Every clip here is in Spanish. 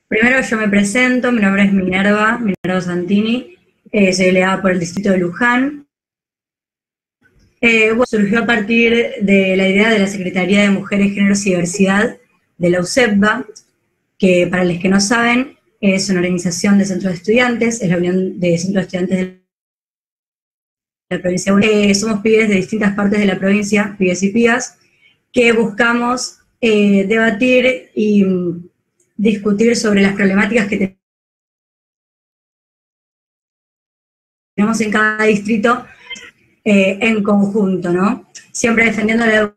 Primero yo me presento, mi nombre es Minerva Santini, soy delegada por el distrito de Luján. Bueno, surgió a partir de la idea de la Secretaría de Mujeres, Géneros y Diversidad de la UCEPBA, que para los que no saben es una organización de centros de estudiantes, es la unión de centros de estudiantes de la provincia. Somos pibes de distintas partes de la provincia, pibes y pibas, que buscamos debatir y discutir sobre las problemáticas que tenemos en cada distrito en conjunto, ¿no? Siempre defendiendo la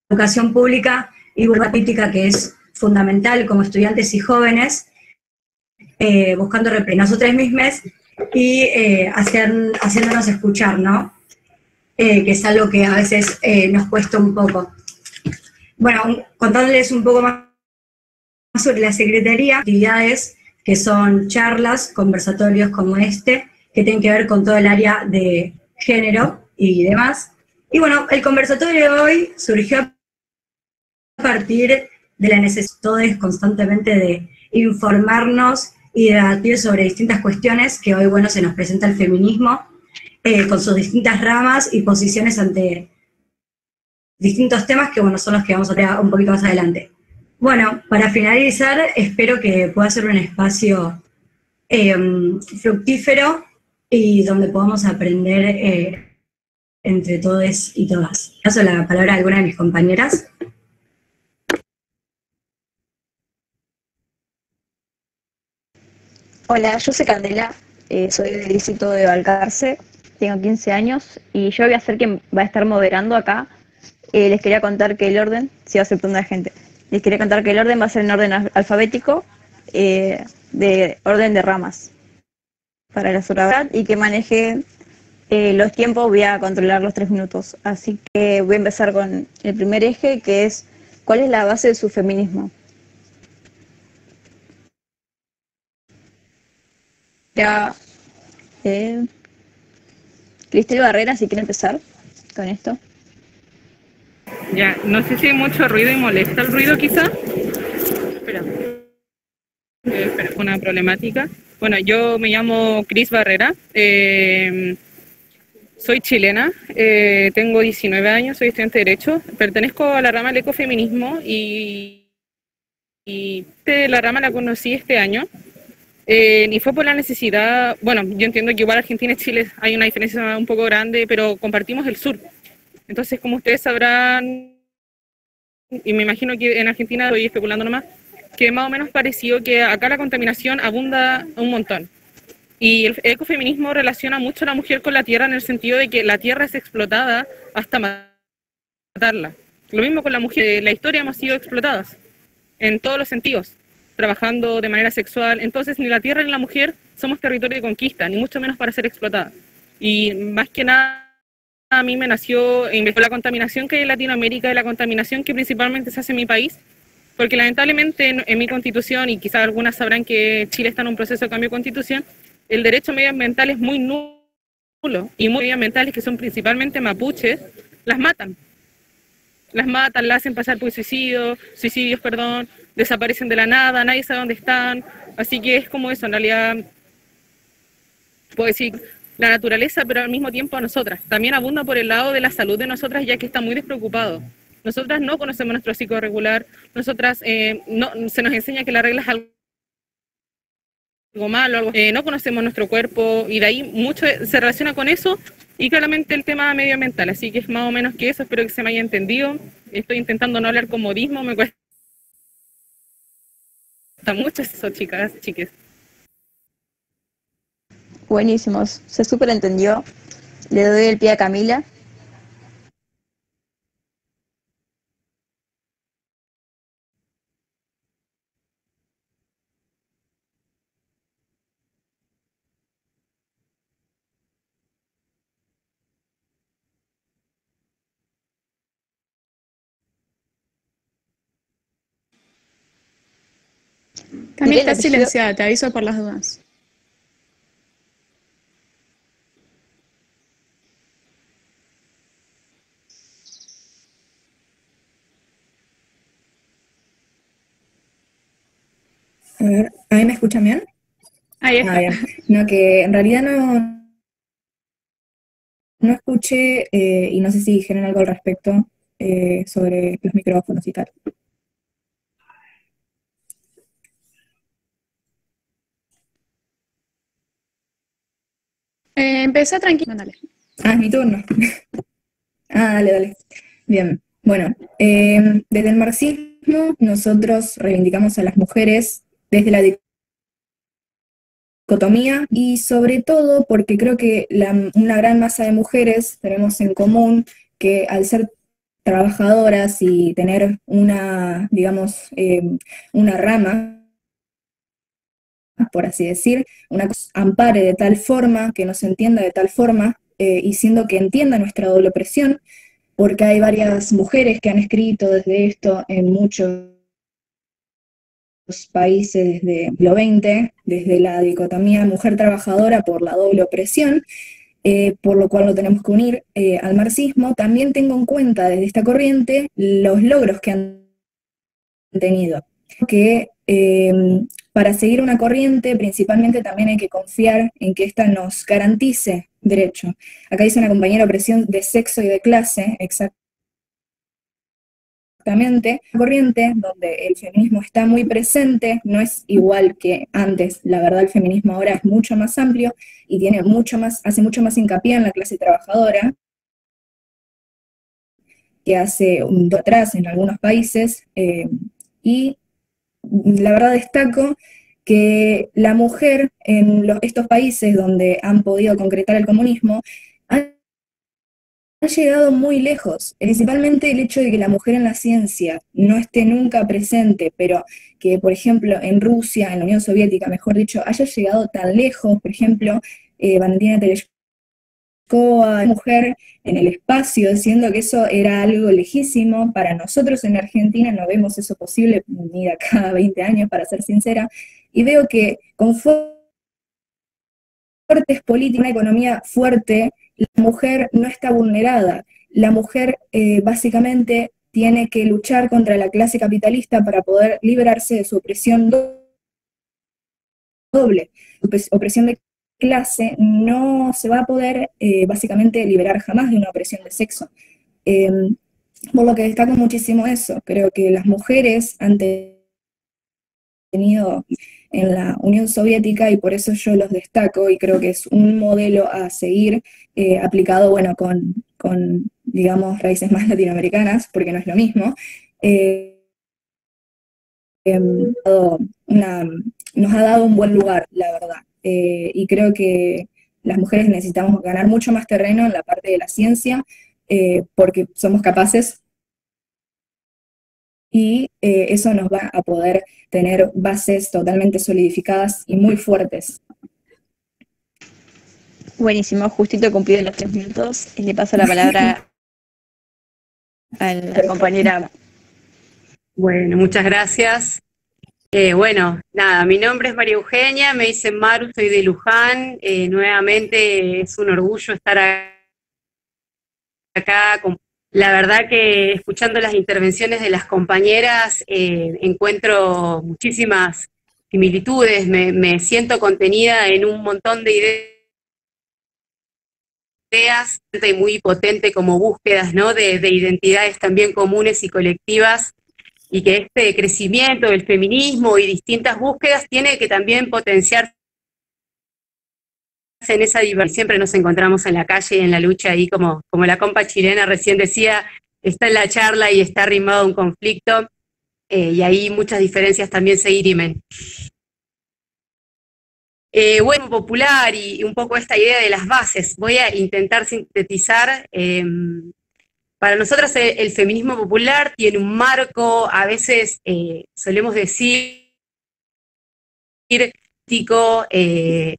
educación pública y una política que es fundamental como estudiantes y jóvenes, buscando nosotros mismos y haciéndonos escuchar, ¿no? Que es algo que a veces nos cuesta un poco. Bueno, contándoles un poco más sobre la Secretaría, actividades que son charlas, conversatorios como este, que tienen que ver con todo el área de género y demás. Y bueno, el conversatorio de hoy surgió a partir de la necesidad constantemente de informarnos y debatir sobre distintas cuestiones que hoy, bueno, se nos presenta el feminismo con sus distintas ramas y posiciones ante distintos temas que, bueno, son los que vamos a ver un poquito más adelante. Bueno, para finalizar, espero que pueda ser un espacio fructífero y donde podamos aprender entre todos y todas. Paso la palabra a alguna de mis compañeras. Hola, yo soy Candela, soy del distrito de Balcarce, tengo 15 años y yo voy a ser quien va a estar moderando acá. Les quería contar que el orden, si va aceptando la gente, les quería contar que el orden va a ser en orden alfabético, de orden de ramas para la oralidad y que maneje los tiempos, voy a controlar los 3 minutos. Así que voy a empezar con el primer eje, que es ¿cuál es la base de su feminismo? Ya, Cristel Barrera, si quiere empezar con esto. Ya, no sé si hay mucho ruido y molesta el ruido quizá. Espera. Espera, una problemática. Bueno, yo me llamo Cris Barrera, soy chilena, tengo 19 años, soy estudiante de Derecho, pertenezco a la rama del ecofeminismo y la rama la conocí este año. Y fue por la necesidad, bueno, yo entiendo que igual Argentina y Chile hay una diferencia un poco grande, pero compartimos el sur. Entonces, como ustedes sabrán, y me imagino que en Argentina, estoy especulando nomás, que más o menos pareció que acá la contaminación abunda un montón. Y el ecofeminismo relaciona mucho a la mujer con la tierra en el sentido de que la tierra es explotada hasta matarla. Lo mismo con la mujer, en la historia hemos sido explotadas en todos los sentidos, trabajando de manera sexual. Entonces ni la tierra ni la mujer somos territorio de conquista, ni mucho menos para ser explotada. Y más que nada a mí me nació la contaminación que hay en Latinoamérica y la contaminación que principalmente se hace en mi país, porque lamentablemente en mi constitución, y quizás algunas sabrán que Chile está en un proceso de cambio de constitución, el derecho medioambiental es muy nulo, y muy medioambientales que son principalmente mapuches, las matan. Las matan, las hacen pasar por suicidios, perdón, desaparecen de la nada, nadie sabe dónde están, así que es como eso, en realidad, puedo decir, la naturaleza, pero al mismo tiempo a nosotras. También abunda por el lado de la salud de nosotras, ya que está muy despreocupado. Nosotras no conocemos nuestro ciclo regular, nosotras no, se nos enseña que la regla es algo malo, no conocemos nuestro cuerpo y de ahí mucho se relaciona con eso y claramente el tema medioambiental. Así que es más o menos que eso, espero que se me haya entendido. Estoy intentando no hablar con modismo, me cuesta mucho eso, chicas, chiques. Buenísimos, se súper entendió. Le doy el pie a Camila. Camila está silenciada, te aviso por las dudas. A ver, ¿a mí me escuchan bien? Ahí está. Bien. No, que en realidad no escuché y no sé si dijeron algo al respecto sobre los micrófonos y tal. Empecé tranquilo, dale. Ah, es mi turno. Dale, dale. Bien, bueno, desde el marxismo nosotros reivindicamos a las mujeres desde la dicotomía y sobre todo porque creo que una gran masa de mujeres tenemos en común que al ser trabajadoras y tener una, digamos, una rama, por así decir, una cosa ampare de tal forma, que nos entienda de tal forma, y siendo que entienda nuestra doble opresión, porque hay varias mujeres que han escrito desde esto en muchos países desde el siglo XX, desde la dicotomía mujer trabajadora por la doble opresión, por lo cual lo tenemos que unir al marxismo. También tengo en cuenta desde esta corriente los logros que han tenido, que para seguir una corriente principalmente también hay que confiar en que ésta nos garantice derecho. Acá dice una compañera opresión de sexo y de clase, exactamente, corriente donde el feminismo está muy presente, no es igual que antes, la verdad el feminismo ahora es mucho más amplio y tiene hace mucho más hincapié en la clase trabajadora que hace un tiempo atrás en algunos países, y la verdad destaco que la mujer en estos países donde han podido concretar el comunismo ha llegado muy lejos, principalmente el hecho de que la mujer en la ciencia no esté nunca presente, pero que, por ejemplo, en Rusia, en la Unión Soviética, mejor dicho, haya llegado tan lejos, por ejemplo, Valentina Tereshkova, mujer en el espacio, diciendo que eso era algo lejísimo. Para nosotros en Argentina no vemos eso posible ni de acá a 20 años, para ser sincera, y veo que con fuertes políticas, una economía fuerte, la mujer no está vulnerada. La mujer básicamente tiene que luchar contra la clase capitalista para poder liberarse de su opresión doble. Opresión de clase no se va a poder básicamente liberar jamás de una opresión de sexo. Por lo que destaco muchísimo eso. Creo que las mujeres han tenido en la Unión Soviética y por eso yo los destaco y creo que es un modelo a seguir aplicado, bueno, con, digamos, raíces más latinoamericanas, porque no es lo mismo. Nos ha dado un buen lugar, la verdad, y creo que las mujeres necesitamos ganar mucho más terreno en la parte de la ciencia, porque somos capaces y eso nos va a poder tener bases totalmente solidificadas y muy fuertes. Buenísimo, justito cumplido los 3 minutos. Le paso la palabra a la compañera. Bueno, muchas gracias. Bueno, nada, mi nombre es María Eugenia, me dicen Maru, soy de Luján. Nuevamente es un orgullo estar acá. La verdad que escuchando las intervenciones de las compañeras encuentro muchísimas similitudes, me siento contenida en un montón de ideas y muy potente como búsquedas, ¿no? de identidades también comunes y colectivas, y que este crecimiento del feminismo y distintas búsquedas tiene que también potenciarse en esa diversidad. Siempre nos encontramos en la calle y en la lucha ahí, como la compa chilena recién decía, está en la charla y está arrimado un conflicto, y ahí muchas diferencias también se dirimen. Bueno, popular y un poco esta idea de las bases, voy a intentar sintetizar. Para nosotras el feminismo popular tiene un marco, a veces solemos decir, desde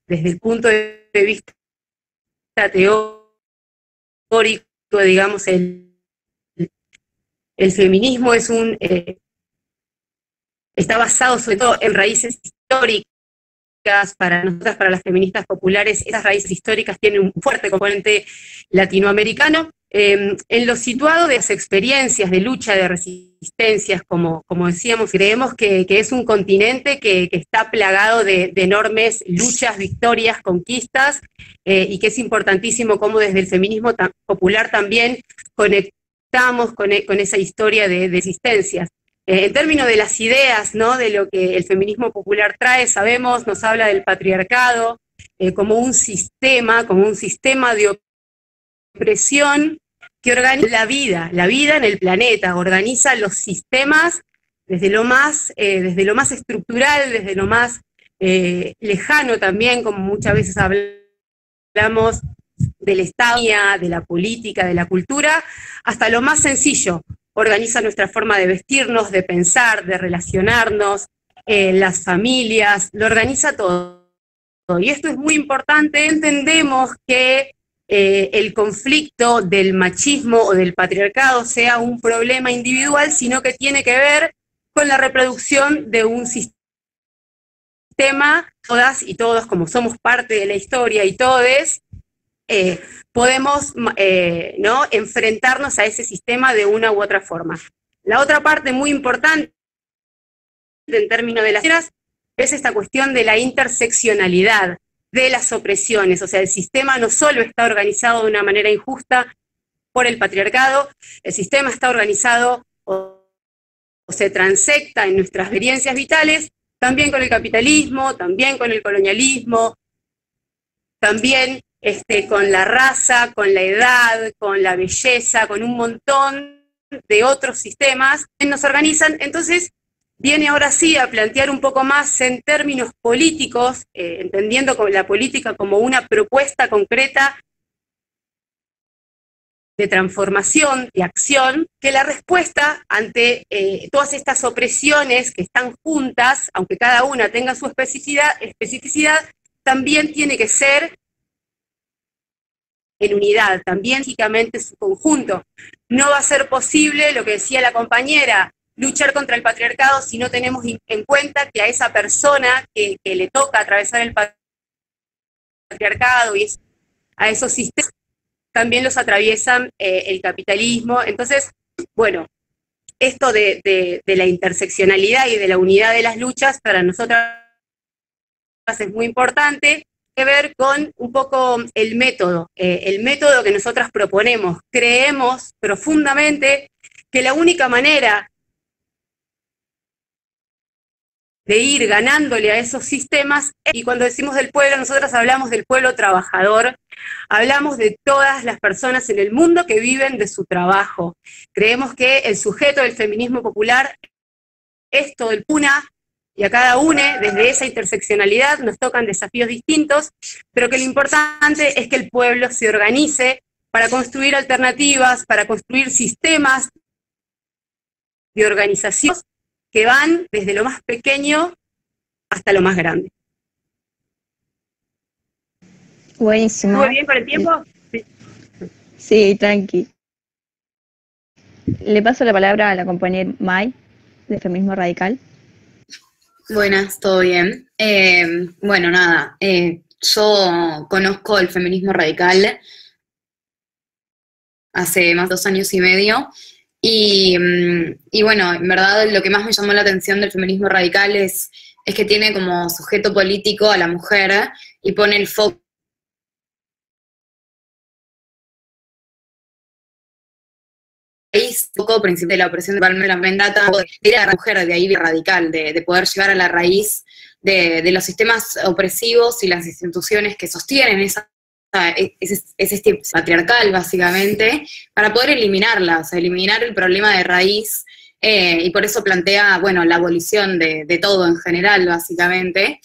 el punto de vista teórico, digamos, el feminismo es está basado sobre todo en raíces históricas. Para nosotras, para las feministas populares, esas raíces históricas tienen un fuerte componente latinoamericano, en lo situado de las experiencias de lucha, de resistencia resistencias, como decíamos, creemos que es un continente que está plagado de enormes luchas, victorias, conquistas, y que es importantísimo cómo desde el feminismo popular también conectamos con esa historia de resistencias. En términos de las ideas, ¿no?, de lo que el feminismo popular trae, sabemos, nos habla del patriarcado como un sistema de opresión que organiza la vida en el planeta, organiza los sistemas desde lo más estructural, desde lo más lejano también, como muchas veces hablamos del Estado, de la política, de la cultura, hasta lo más sencillo. Organiza nuestra forma de vestirnos, de pensar, de relacionarnos, las familias, lo organiza todo. Y esto es muy importante. Entendemos que el conflicto del machismo o del patriarcado sea un problema individual, sino que tiene que ver con la reproducción de un sistema. Todas y todos, como somos parte de la historia y todes, podemos ¿no?, enfrentarnos a ese sistema de una u otra forma. La otra parte muy importante en términos de las ideas es esta cuestión de la interseccionalidad de las opresiones. O sea, el sistema no solo está organizado de una manera injusta por el patriarcado, el sistema está organizado o se transecta en nuestras experiencias vitales, también con el capitalismo, también con el colonialismo, también con la raza, con la edad, con la belleza, con un montón de otros sistemas que nos organizan. Entonces, viene ahora sí a plantear un poco más en términos políticos, entendiendo la política como una propuesta concreta de transformación, de acción, que la respuesta ante todas estas opresiones que están juntas, aunque cada una tenga su especificidad, también tiene que ser en unidad, también lógicamente su conjunto. No va a ser posible, lo que decía la compañera, luchar contra el patriarcado si no tenemos en cuenta que a esa persona que le toca atravesar el patriarcado y a esos sistemas también los atraviesan el capitalismo. Entonces, bueno, esto de la interseccionalidad y de la unidad de las luchas para nosotras es muy importante, que ver con un poco el método que nosotras proponemos. Creemos profundamente que la única manera de ir ganándole a esos sistemas, y cuando decimos del pueblo, nosotras hablamos del pueblo trabajador, hablamos de todas las personas en el mundo que viven de su trabajo. Creemos que el sujeto del feminismo popular es todo el una, y a cada una, desde esa interseccionalidad, nos tocan desafíos distintos, pero que lo importante es que el pueblo se organice para construir alternativas, para construir sistemas de organización que van desde lo más pequeño hasta lo más grande. Buenísimo. ¿Muy bien con el tiempo? Sí. Sí, tranqui. Le paso la palabra a la compañera Mai, de Feminismo Radical. Buenas, ¿todo bien? Bueno, nada, yo conozco el feminismo radical hace más de 2 años y medio, y bueno, en verdad lo que más me llamó la atención del feminismo radical es que tiene como sujeto político a la mujer y pone el foco principio de la opresión de Palmera Mendata, de la mujer, de ahí radical, de poder llegar a la raíz de los sistemas opresivos y las instituciones que sostienen ese patriarcal, básicamente, para poder eliminarla, o sea, eliminar el problema de raíz, y por eso plantea, bueno, la abolición de todo en general, básicamente,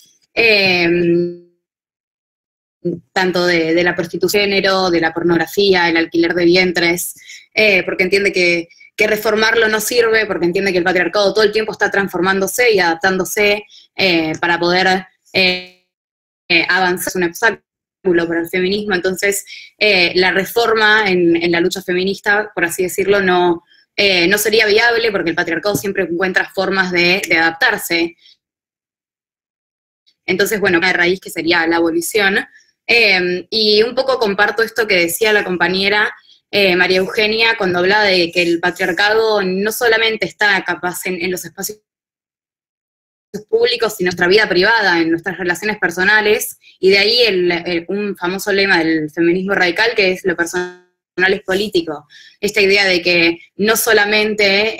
tanto de la prostitución, de la pornografía, el alquiler de vientres, porque entiende que reformarlo no sirve, porque entiende que el patriarcado todo el tiempo está transformándose y adaptándose para poder avanzar. Es un obstáculo para el feminismo. Entonces la reforma en la lucha feminista, por así decirlo, no sería viable, porque el patriarcado siempre encuentra formas de adaptarse. Entonces, bueno, una raíz que sería la abolición. Y un poco comparto esto que decía la compañera, María Eugenia cuando hablaba de que el patriarcado no solamente está capaz en los espacios públicos y nuestra vida privada, en nuestras relaciones personales, y de ahí un famoso lema del feminismo radical que es lo personal es político. Esta idea de que no solamente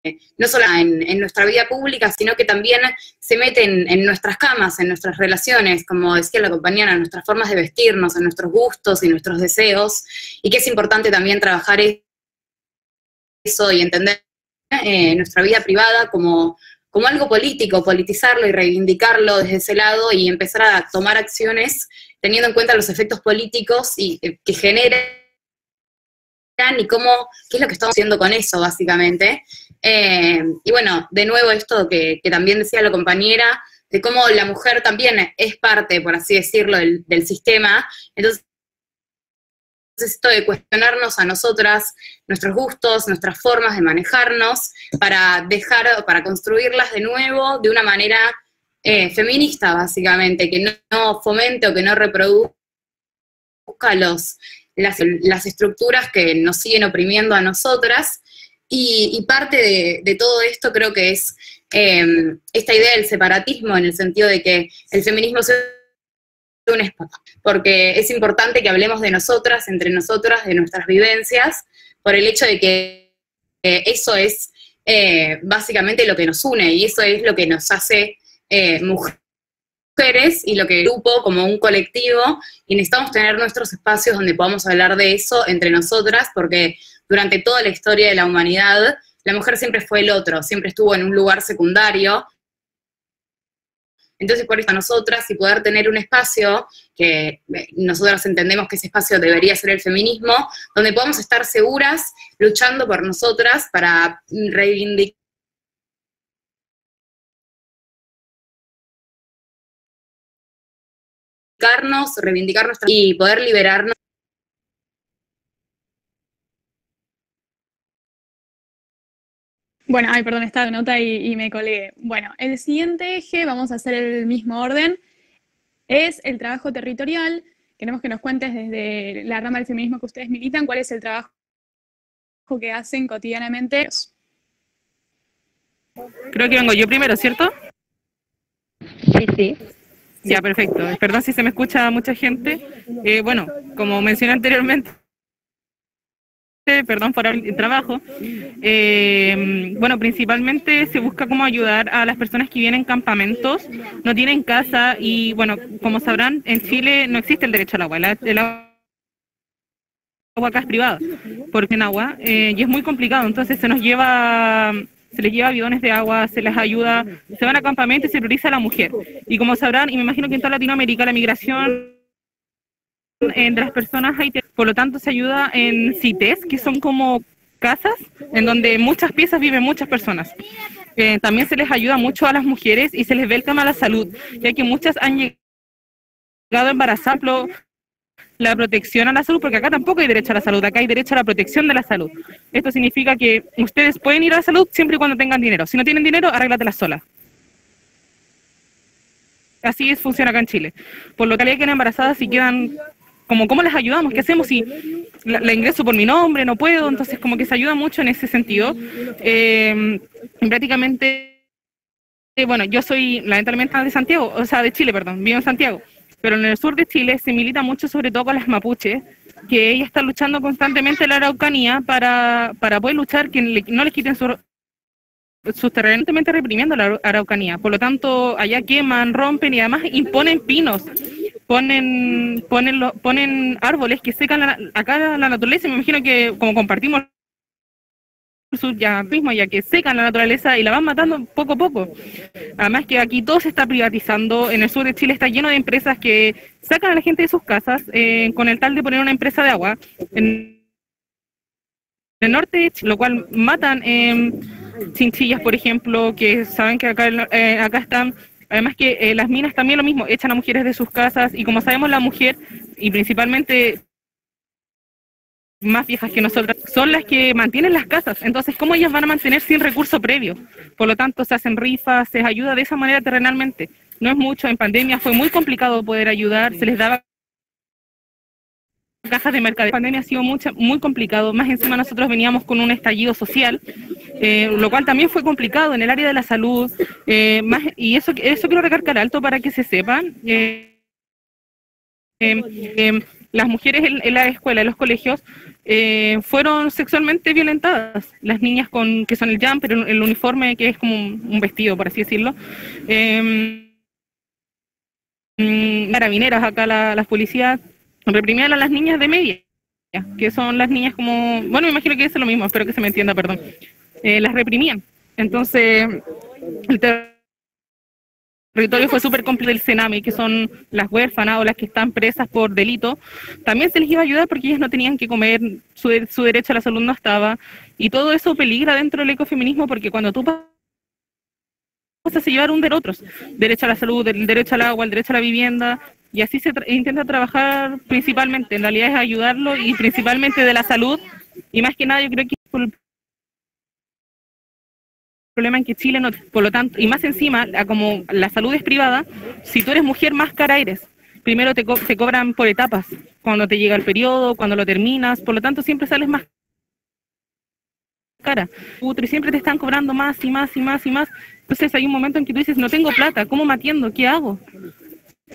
en nuestra vida pública, sino que también se meten en nuestras camas, en nuestras relaciones, como decía la compañera, en nuestras formas de vestirnos, en nuestros gustos y nuestros deseos, y que es importante también trabajar eso y entender nuestra vida privada como algo político, politizarlo y reivindicarlo desde ese lado y empezar a tomar acciones teniendo en cuenta los efectos políticos y que generan y qué es lo que estamos haciendo con eso, básicamente. Y bueno, de nuevo esto que también decía la compañera, de cómo la mujer también es parte, por así decirlo, del sistema. Entonces, esto de cuestionarnos a nosotras, nuestros gustos, nuestras formas de manejarnos, para construirlas de nuevo de una manera feminista, básicamente, que no fomente o que no reproduzca las estructuras que nos siguen oprimiendo a nosotras, y parte de todo esto creo que es esta idea del separatismo, en el sentido de que el feminismo es un espacio, porque es importante que hablemos de nosotras, entre nosotras, de nuestras vivencias, por el hecho de que eso es básicamente lo que nos une, y eso es lo que nos hace mujeres, y lo que grupo como un colectivo, y necesitamos tener nuestros espacios donde podamos hablar de eso entre nosotras, porque durante toda la historia de la humanidad, la mujer siempre fue el otro, siempre estuvo en un lugar secundario. Entonces, por eso nosotras, y poder tener un espacio, que nosotras entendemos que ese espacio debería ser el feminismo, donde podamos estar seguras, luchando por nosotras para reivindicar nuestra y poder liberarnos. Bueno, ay, perdón, estaba en nota y me colgué. Bueno, el siguiente eje, vamos a hacer el mismo orden, es el trabajo territorial. Queremos que nos cuentes desde la rama del feminismo que ustedes militan, cuál es el trabajo que hacen cotidianamente. Creo que vengo yo primero, ¿cierto? Sí. Ya, perfecto. Perdón si se me escucha mucha gente. Bueno, como mencioné anteriormente, perdón por el trabajo, bueno, principalmente se busca cómo ayudar a las personas que vienen en campamentos, no tienen casa, y bueno, como sabrán, en Chile no existe el derecho al agua. El agua acá es privada, porque en agua, y es muy complicado. Entonces se les lleva bidones de agua, se les ayuda, se van a campamentos y se prioriza a la mujer. Y como sabrán, y me imagino que en toda Latinoamérica, la migración de las personas hay, por lo tanto se ayuda en CITES, que son como casas en donde muchas piezas viven muchas personas. También se les ayuda mucho a las mujeres y se les ve el tema de la salud, ya que muchas han llegado embarazadas, la protección a la salud, porque acá tampoco hay derecho a la salud, acá hay derecho a la protección de la salud. Esto significa que ustedes pueden ir a la salud siempre y cuando tengan dinero. Si no tienen dinero, arréglatela sola. Así funciona acá en Chile. Por lo que quedan embarazadas y quedan ¿cómo les ayudamos? ¿Qué hacemos si la ingreso por mi nombre? No puedo. Entonces, como que se ayuda mucho en ese sentido. Prácticamente, bueno, yo soy lamentablemente de Santiago, o sea, de Chile, perdón, vivo en Santiago. Pero en el sur de Chile se milita mucho, sobre todo con las mapuches, que ellas están luchando constantemente en la Araucanía para poder luchar, que no les quiten sus terrenos, reprimiendo la Araucanía. Por lo tanto, allá queman, rompen y además imponen pinos. Ponen árboles que secan acá la naturaleza. Me imagino que como compartimos el sur ya mismo, ya que secan la naturaleza y la van matando poco a poco. Además que aquí todo se está privatizando. En el sur de Chile está lleno de empresas que sacan a la gente de sus casas con el tal de poner una empresa de agua. En el norte de Chile, lo cual matan chinchillas, por ejemplo, que saben que acá están. Además que las minas también lo mismo, echan a mujeres de sus casas, y como sabemos, la mujer, y principalmente más viejas que nosotras, son las que mantienen las casas. Entonces, ¿cómo ellas van a mantener sin recurso previo? Por lo tanto, se hacen rifas, se les ayuda de esa manera terrenalmente. No es mucho, en pandemia fue muy complicado poder ayudar, se les daba cajas de mercado. La pandemia ha sido muy complicado, más encima nosotros veníamos con un estallido social, lo cual también fue complicado en el área de la salud, y eso quiero recargar alto para que se sepan. Las mujeres en la escuela, en los colegios, fueron sexualmente violentadas. Las niñas que son el jumper, el uniforme que es como un vestido, por así decirlo. Carabineras, acá las policías reprimían a las niñas de media, que son las niñas como, bueno, me imagino que es lo mismo, espero que se me entienda, perdón. Las reprimían. Entonces, el territorio fue súper complejo del Sename, que son las huérfanas o las que están presas por delito. También se les iba a ayudar porque ellas no tenían que comer, su derecho a la salud no estaba, y todo eso peligra dentro del ecofeminismo porque cuando tú pasas a llevar un de otros, derecho a la salud, el derecho al agua, el derecho a la vivienda, y así se intenta trabajar principalmente, en realidad es ayudarlo y principalmente de la salud, y más que nada yo creo que es por el problema en que Chile no, por lo tanto, y más encima, como la salud es privada, si tú eres mujer más cara eres, primero te cobran por etapas, cuando te llega el periodo, cuando lo terminas, por lo tanto siempre sales más cara, y siempre te están cobrando más y más y más y más, entonces hay un momento en que tú dices, no tengo plata, ¿cómo me atiendo? ¿Qué hago?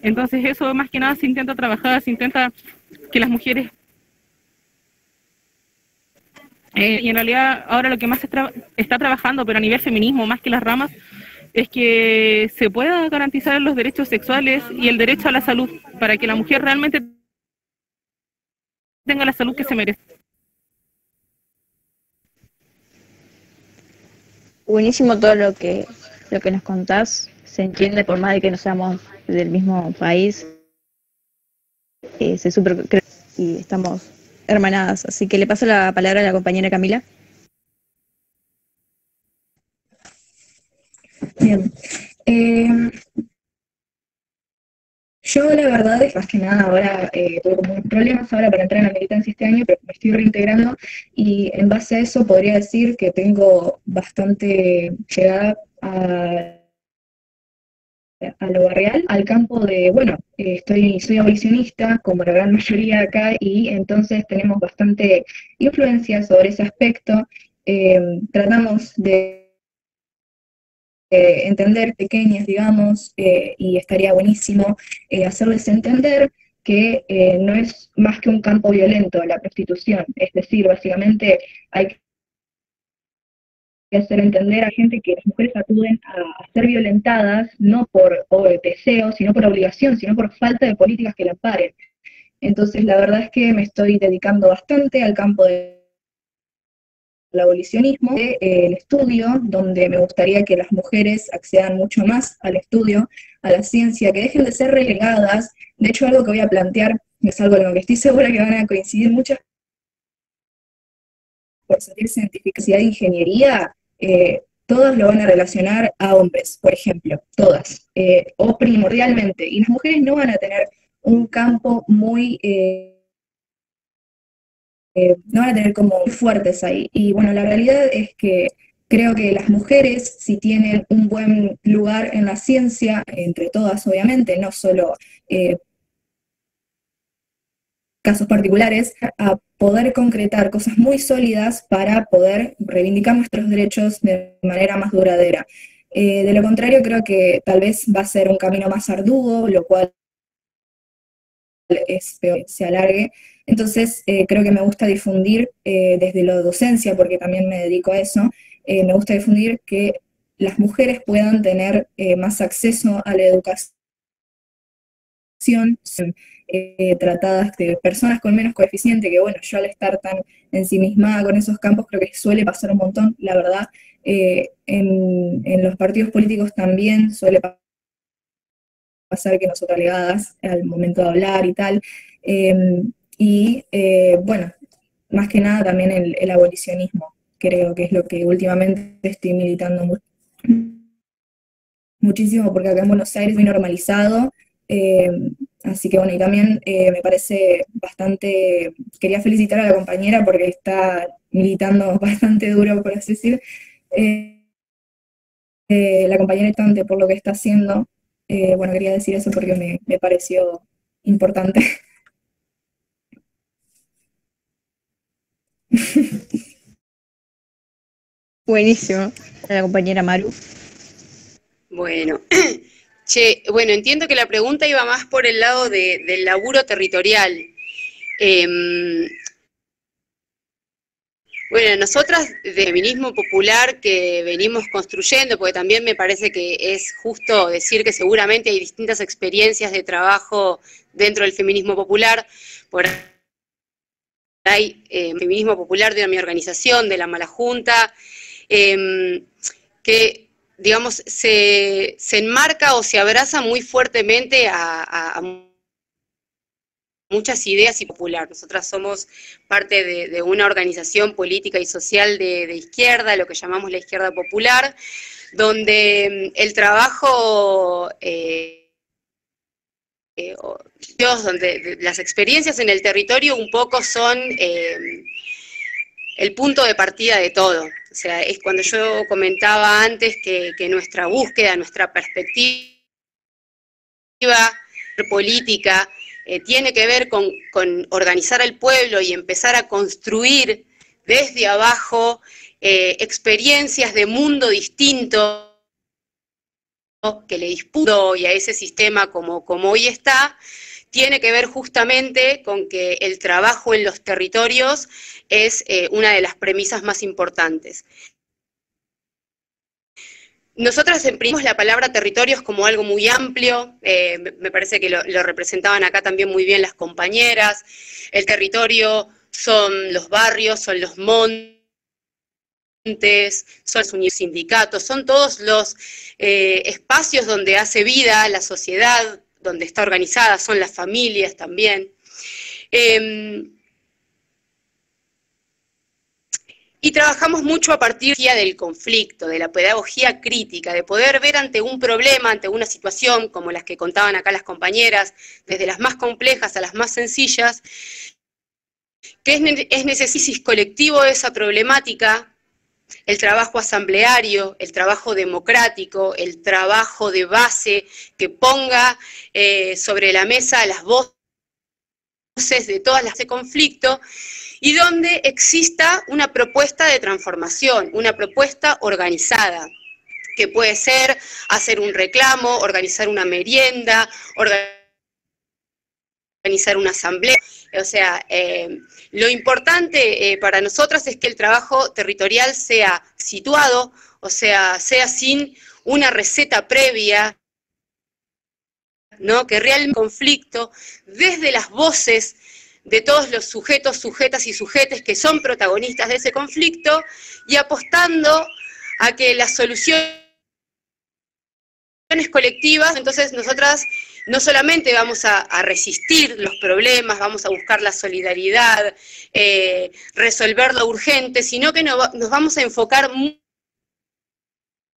Entonces eso más que nada se intenta trabajar, se intenta que las mujeres, y en realidad ahora lo que más se está trabajando, pero a nivel feminismo, más que las ramas, es que se pueda garantizar los derechos sexuales y el derecho a la salud, para que la mujer realmente tenga la salud que se merece. Buenísimo todo lo que nos contás, se entiende por más de que no seamos del mismo país, y estamos hermanadas, así que le paso la palabra a la compañera Camila. Bien. Yo la verdad es más que nada ahora tuve como unos problemas ahora para entrar en la militancia este año, pero me estoy reintegrando y en base a eso podría decir que tengo bastante llegada a lo barrial, al campo de, bueno, soy abolicionista, como la gran mayoría acá, y entonces tenemos bastante influencia sobre ese aspecto. Tratamos de entender pequeñas, digamos, y estaría buenísimo hacerles entender que no es más que un campo violento la prostitución, es decir, básicamente hay que hacer entender a gente que las mujeres acuden a ser violentadas no por deseo, sino por obligación, sino por falta de políticas que la amparen. Entonces, la verdad es que me estoy dedicando bastante al campo del abolicionismo, el estudio, donde me gustaría que las mujeres accedan mucho más al estudio, a la ciencia, que dejen de ser relegadas. De hecho, algo que voy a plantear es algo en lo que estoy segura que van a coincidir muchas por salir científica de ingeniería, todas lo van a relacionar a hombres, por ejemplo, todas, o primordialmente, y las mujeres no van a tener un campo muy, no van a tener como fuertes ahí. Y bueno, la realidad es que creo que las mujeres, si tienen un buen lugar en la ciencia, entre todas obviamente, no solo casos particulares, a poder concretar cosas muy sólidas para poder reivindicar nuestros derechos de manera más duradera. De lo contrario, creo que tal vez va a ser un camino más arduo, lo cual es peor que se alargue. Entonces, creo que me gusta difundir desde la docencia, porque también me dedico a eso, me gusta difundir que las mujeres puedan tener más acceso a la educación, tratadas de personas con menos coeficiente, que bueno, yo al estar tan ensimismada con esos campos creo que suele pasar un montón, la verdad, en los partidos políticos también suele pasar que nosotras legadas al momento de hablar y tal, bueno, más que nada también el abolicionismo, creo que es lo que últimamente estoy militando muchísimo, porque acá en Buenos Aires es muy normalizado. Así que bueno, y también me parece bastante, quería felicitar a la compañera porque está militando bastante duro, por así decir, la compañera bastante por lo que está haciendo. Bueno, quería decir eso porque me pareció importante. Buenísimo. A la compañera Maru. Bueno, bueno, entiendo que la pregunta iba más por el lado del laburo territorial. Bueno, nosotras de feminismo popular que venimos construyendo, porque también me parece que es justo decir que seguramente hay distintas experiencias de trabajo dentro del feminismo popular, por ahí feminismo popular de mi organización, de la Mala Junta, que digamos se enmarca o se abraza muy fuertemente a muchas ideas y popular. Nosotras somos parte de una organización política y social de izquierda, lo que llamamos la izquierda popular, donde el trabajo, donde las experiencias en el territorio un poco son el punto de partida de todo. O sea, es cuando yo comentaba antes que nuestra búsqueda, nuestra perspectiva política, tiene que ver con organizar al pueblo y empezar a construir desde abajo experiencias de mundo distinto que le disputo y a ese sistema como hoy está, tiene que ver justamente con que el trabajo en los territorios es una de las premisas más importantes. Nosotras imprimimos la palabra territorios como algo muy amplio, me parece que lo representaban acá también muy bien las compañeras. El territorio son los barrios, son los montes, son los sindicatos, son todos los espacios donde hace vida la sociedad, donde está organizada, son las familias también. Y trabajamos mucho a partir del conflicto, de la pedagogía crítica, de poder ver ante un problema, ante una situación, como las que contaban acá las compañeras, desde las más complejas a las más sencillas, que es necesario colectivo de esa problemática, el trabajo asambleario, el trabajo democrático, el trabajo de base que ponga sobre la mesa las voces de todas las de conflicto, y donde exista una propuesta de transformación, una propuesta organizada, que puede ser hacer un reclamo, organizar una merienda, organizar una asamblea. O sea, lo importante para nosotras es que el trabajo territorial sea situado, o sea sin una receta previa, ¿no? Que realmente el conflicto, desde las voces de todos los sujetos, sujetas y sujetes que son protagonistas de ese conflicto, y apostando a que las soluciones colectivas, entonces nosotras no solamente vamos a resistir los problemas, vamos a buscar la solidaridad, resolver lo urgente, sino que nos vamos a enfocar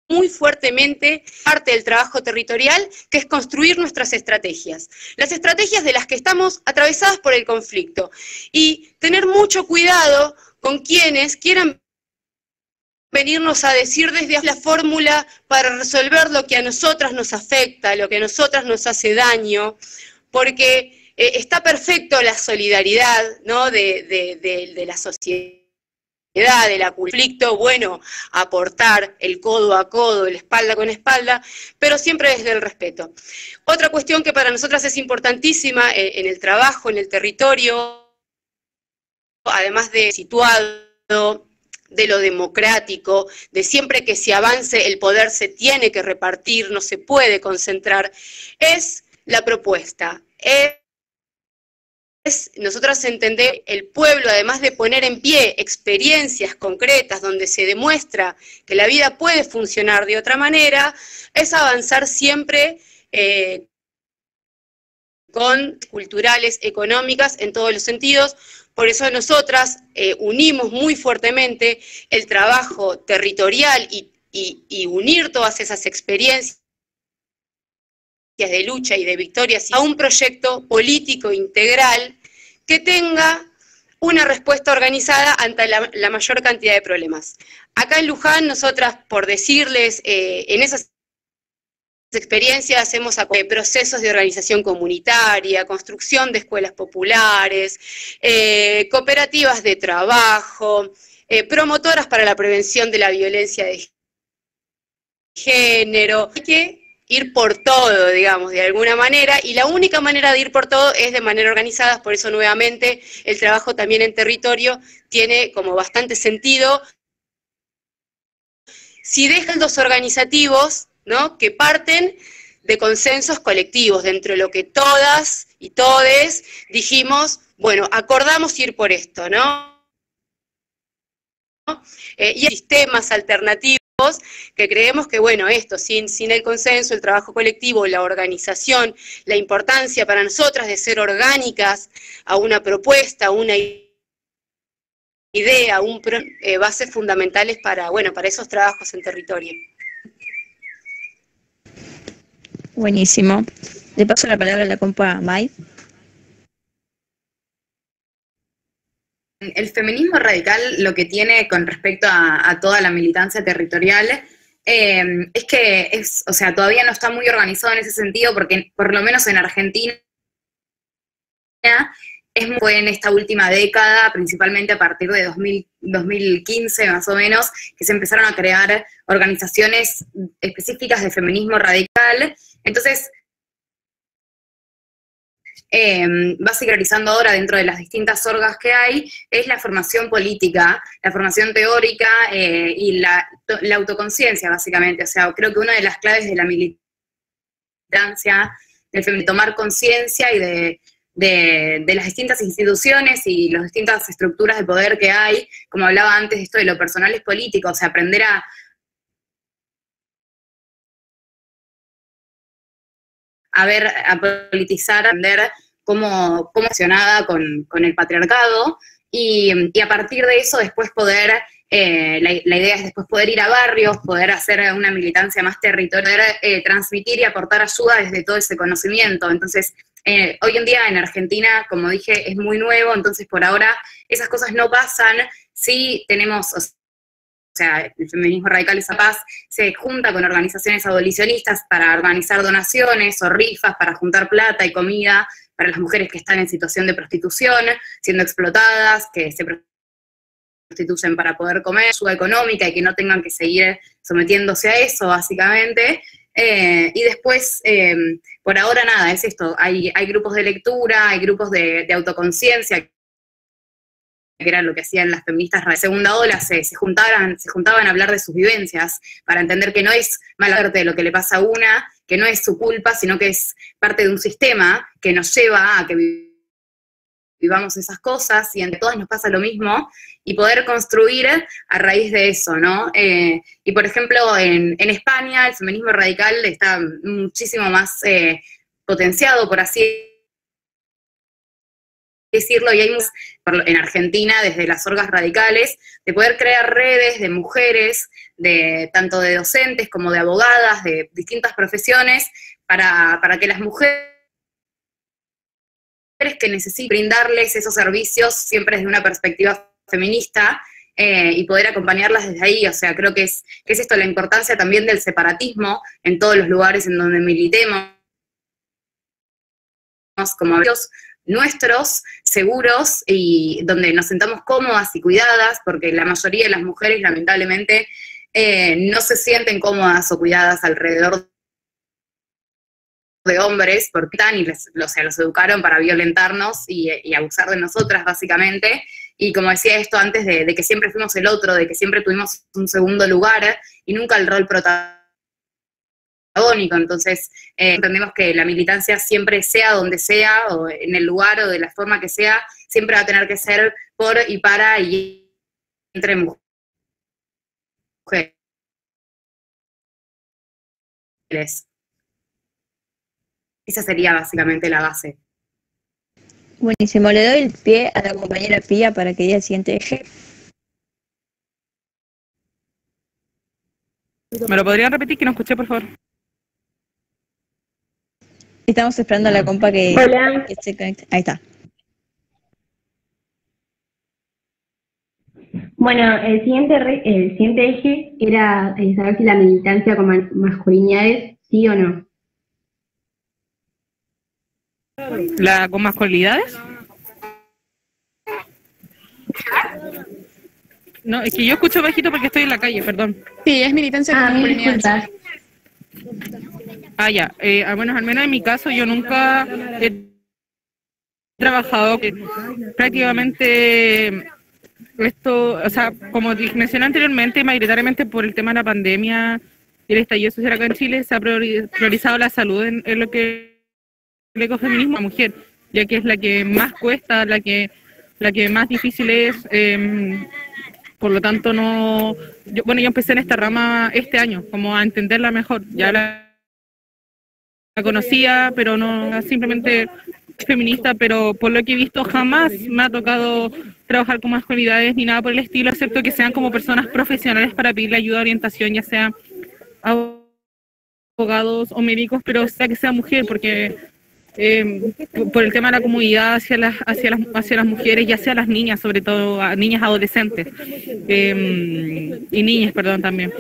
muy fuertemente parte del trabajo territorial, que es construir nuestras estrategias. Las estrategias de las que estamos atravesadas por el conflicto. Y tener mucho cuidado con quienes quieran venirnos a decir desde la fórmula para resolver lo que a nosotras nos afecta, lo que a nosotras nos hace daño, porque está perfecto la solidaridad, ¿no? de la sociedad, del conflicto, bueno, aportar el codo a codo, el espalda con espalda, pero siempre desde el respeto. Otra cuestión que para nosotras es importantísima en el trabajo, en el territorio, además de situado, de lo democrático, de siempre que se avance el poder se tiene que repartir, no se puede concentrar, es la propuesta, nosotros entendemos el pueblo, además de poner en pie experiencias concretas donde se demuestra que la vida puede funcionar de otra manera, es avanzar siempre con culturales, económicas, en todos los sentidos. Por eso nosotras unimos muy fuertemente el trabajo territorial y unir todas esas experiencias de lucha y de victorias a un proyecto político integral que tenga una respuesta organizada ante la mayor cantidad de problemas. Acá en Luján, nosotras, por decirles, en esas experiencias hemos acompañado procesos de organización comunitaria, construcción de escuelas populares, cooperativas de trabajo, promotoras para la prevención de la violencia de género. Hay que ir por todo, digamos, de alguna manera, y la única manera de ir por todo es de manera organizada, por eso nuevamente el trabajo también en territorio tiene como bastante sentido. Si dejan los organizativos, ¿no?, que parten de consensos colectivos, dentro de lo que todas y todes dijimos, bueno, acordamos ir por esto, ¿no? Y hay sistemas alternativos que creemos que, bueno, esto, sin el consenso, el trabajo colectivo, la organización, la importancia para nosotras de ser orgánicas a una propuesta, a una idea, bases fundamentales para, bueno, para esos trabajos en territorio. Buenísimo. Le paso la palabra a la compa May. El feminismo radical lo que tiene con respecto a toda la militancia territorial es que o sea, todavía no está muy organizado en ese sentido, porque por lo menos en Argentina fue en esta última década, principalmente a partir de 2015 más o menos, que se empezaron a crear organizaciones específicas de feminismo radical. Entonces, básicamente ahora dentro de las distintas orgas que hay, es la formación política, la formación teórica y la autoconciencia, básicamente. O sea, creo que una de las claves de la militancia del feminismo, tomar conciencia y de las distintas instituciones y las distintas estructuras de poder que hay, como hablaba antes, esto de lo personal es político, o sea, aprender a politizar, aprender cómo accionada con el patriarcado, y a partir de eso después poder, la idea es después poder ir a barrios, poder hacer una militancia más territorial, transmitir y aportar ayuda desde todo ese conocimiento. Entonces, hoy en día en Argentina, como dije, es muy nuevo, entonces por ahora esas cosas no pasan. Sí tenemos, o sea, el feminismo radical Esa Paz se junta con organizaciones abolicionistas para organizar donaciones o rifas para juntar plata y comida para las mujeres que están en situación de prostitución, siendo explotadas, que se prostituyen para poder comer, ayuda económica y que no tengan que seguir sometiéndose a eso, básicamente. Y después, por ahora nada, es esto, hay grupos de lectura, hay grupos de autoconciencia, que era lo que hacían las feministas de segunda ola, se juntaban a hablar de sus vivencias, para entender que no es mala suerte de lo que le pasa a una, que no es su culpa, sino que es parte de un sistema que nos lleva a que vivamos esas cosas, y entre todas nos pasa lo mismo, y poder construir a raíz de eso, ¿no? Y por ejemplo, en España el feminismo radical está muchísimo más potenciado, por así decirlo, y hay en Argentina, desde las orgas radicales, de poder crear redes de mujeres, tanto de docentes como de abogadas, de distintas profesiones, para que las mujeres que necesiten brindarles esos servicios siempre desde una perspectiva feminista, y poder acompañarlas desde ahí. O sea, creo que es esto la importancia también del separatismo en todos los lugares en donde militemos, como ellos nuestros, seguros, y donde nos sentamos cómodas y cuidadas, porque la mayoría de las mujeres lamentablemente no se sienten cómodas o cuidadas alrededor de hombres, porque los educaron para violentarnos y abusar de nosotras, básicamente. Y como decía esto antes, de que siempre fuimos el otro, de que siempre tuvimos un segundo lugar y nunca el rol protagónico. Entonces, entendemos que la militancia siempre, sea donde sea, o en el lugar o de la forma que sea, siempre va a tener que ser por y para y entre mujeres. Esa sería básicamente la base. Buenísimo, le doy el pie a la compañera Pía para que diga el siguiente eje. ¿Me lo podrían repetir, que no escuché, por favor? Estamos esperando a la compa que se conecte. Ahí está. Bueno, el siguiente eje era saber si la militancia con masculinidades ¿Sí o no? ¿La con más cualidades? No, es que yo escucho bajito porque estoy en la calle, perdón. Sí, es militancia con Mil masculinidades. disculpas. Ah, ya. Bueno, al menos en mi caso yo nunca he trabajado prácticamente esto, o sea, como mencioné anteriormente, mayoritariamente por el tema de la pandemia y el estallido social acá en Chile, se ha priorizado la salud en lo que el ecofeminismo a la mujer, ya que es la que más cuesta, la que más difícil es, por lo tanto no, yo empecé en esta rama este año, como a entenderla mejor, ya la conocía, pero no simplemente feminista, pero por lo que he visto jamás me ha tocado trabajar con masculinidades ni nada por el estilo, excepto que sean como personas profesionales para pedirle ayuda, orientación, ya sea abogados o médicos, pero sea que sea mujer, porque por el tema de la comunidad hacia las mujeres y hacia las niñas, sobre todo a niñas adolescentes y niñas, perdón, también.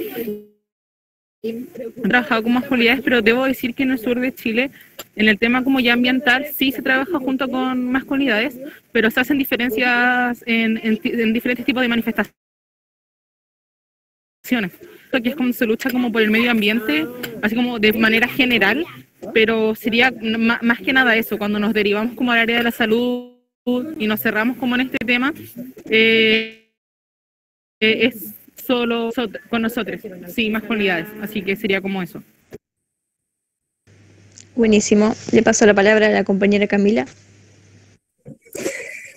He trabajado con masculinidades, pero debo decir que en el sur de Chile, en el tema como ya ambiental, sí se trabaja junto con masculinidades, pero se hacen diferencias en diferentes tipos de manifestaciones. Que es como se lucha como por el medio ambiente, así como de manera general, pero sería más que nada eso, cuando nos derivamos como al área de la salud y nos cerramos como en este tema, es solo con nosotros, sí, masculinidades, así que sería como eso. Buenísimo. Le paso la palabra a la compañera Camila.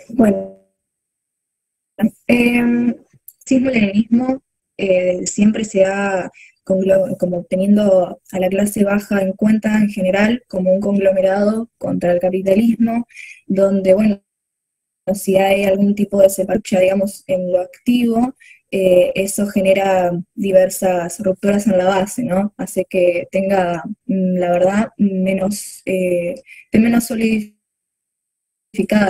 Bueno, cismoleninismo siempre se ha como teniendo a la clase baja en cuenta en general como un conglomerado contra el capitalismo, donde, bueno, si hay algún tipo de separación, digamos, en lo activo, eso genera diversas rupturas en la base, ¿no? Hace que tenga, la verdad, esté menos solidificada,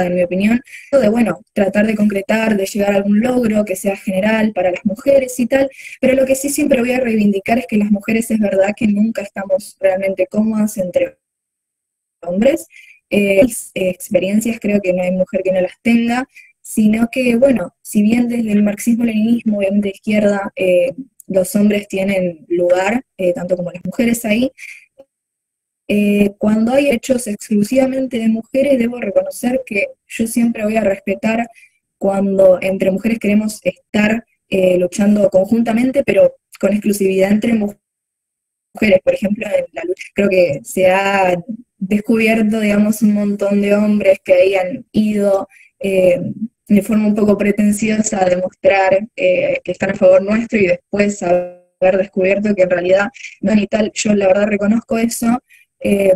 en mi opinión, de, bueno, tratar de concretar, de llegar a algún logro que sea general para las mujeres y tal, pero lo que sí siempre voy a reivindicar es que las mujeres es verdad que nunca estamos realmente cómodas entre hombres. Mis experiencias creo que no hay mujer que no las tenga, sino que, bueno, si bien desde el marxismo-leninismo, obviamente de izquierda, los hombres tienen lugar, tanto como las mujeres ahí, cuando hay hechos exclusivamente de mujeres, debo reconocer que yo siempre voy a respetar cuando entre mujeres queremos estar luchando conjuntamente, pero con exclusividad entre mujeres. Por ejemplo, en la lucha creo que se ha descubierto, digamos, un montón de hombres que hayan ido de forma un poco pretenciosa a demostrar que están a favor nuestro y después haber descubierto que en realidad no es ni tal. Yo la verdad reconozco eso,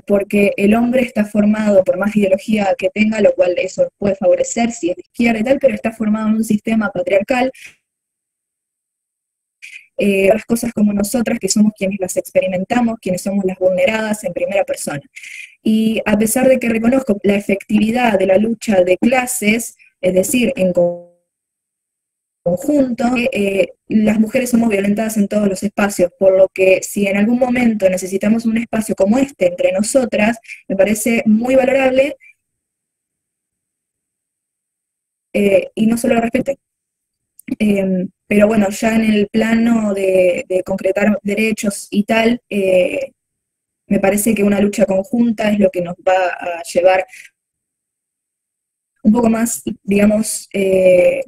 porque el hombre está formado, por más ideología que tenga, lo cual eso puede favorecer si es de izquierda y tal, pero está formado en un sistema patriarcal. Las cosas como nosotras, que somos quienes las experimentamos, quienes somos las vulneradas en primera persona. Y a pesar de que reconozco la efectividad de la lucha de clases, es decir, en conjunto, las mujeres somos violentadas en todos los espacios, por lo que si en algún momento necesitamos un espacio como este entre nosotras, me parece muy valorable y no solo lo respete. Pero bueno, ya en el plano de concretar derechos y tal, me parece que una lucha conjunta es lo que nos va a llevar un poco más, digamos, creo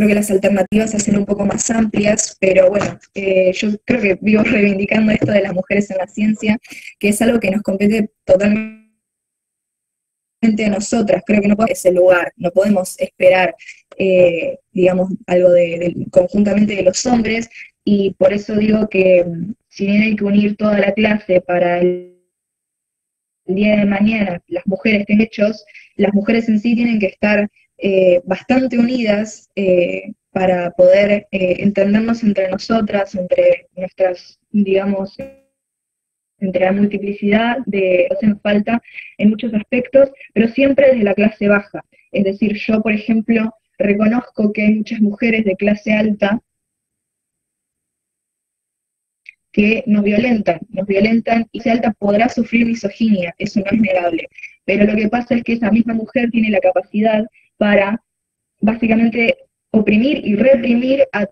que las alternativas se hacen un poco más amplias, pero bueno, yo creo que vivo reivindicando esto de las mujeres en la ciencia, que es algo que nos compete totalmente a nosotras. Creo que no podemos ese lugar, no podemos esperar, digamos, algo conjuntamente de los hombres, y por eso digo que si bien hay que unir toda la clase para el día de mañana las mujeres tengan derechos, las mujeres en sí tienen que estar bastante unidas para poder entendernos entre nosotras, entre nuestras, digamos, entre la multiplicidad de que hacen falta en muchos aspectos, pero siempre desde la clase baja. Es decir, yo, por ejemplo, reconozco que hay muchas mujeres de clase alta que nos violentan y clase alta podrá sufrir misoginia, eso no es negable, pero lo que pasa es que esa misma mujer tiene la capacidad para básicamente oprimir y reprimir a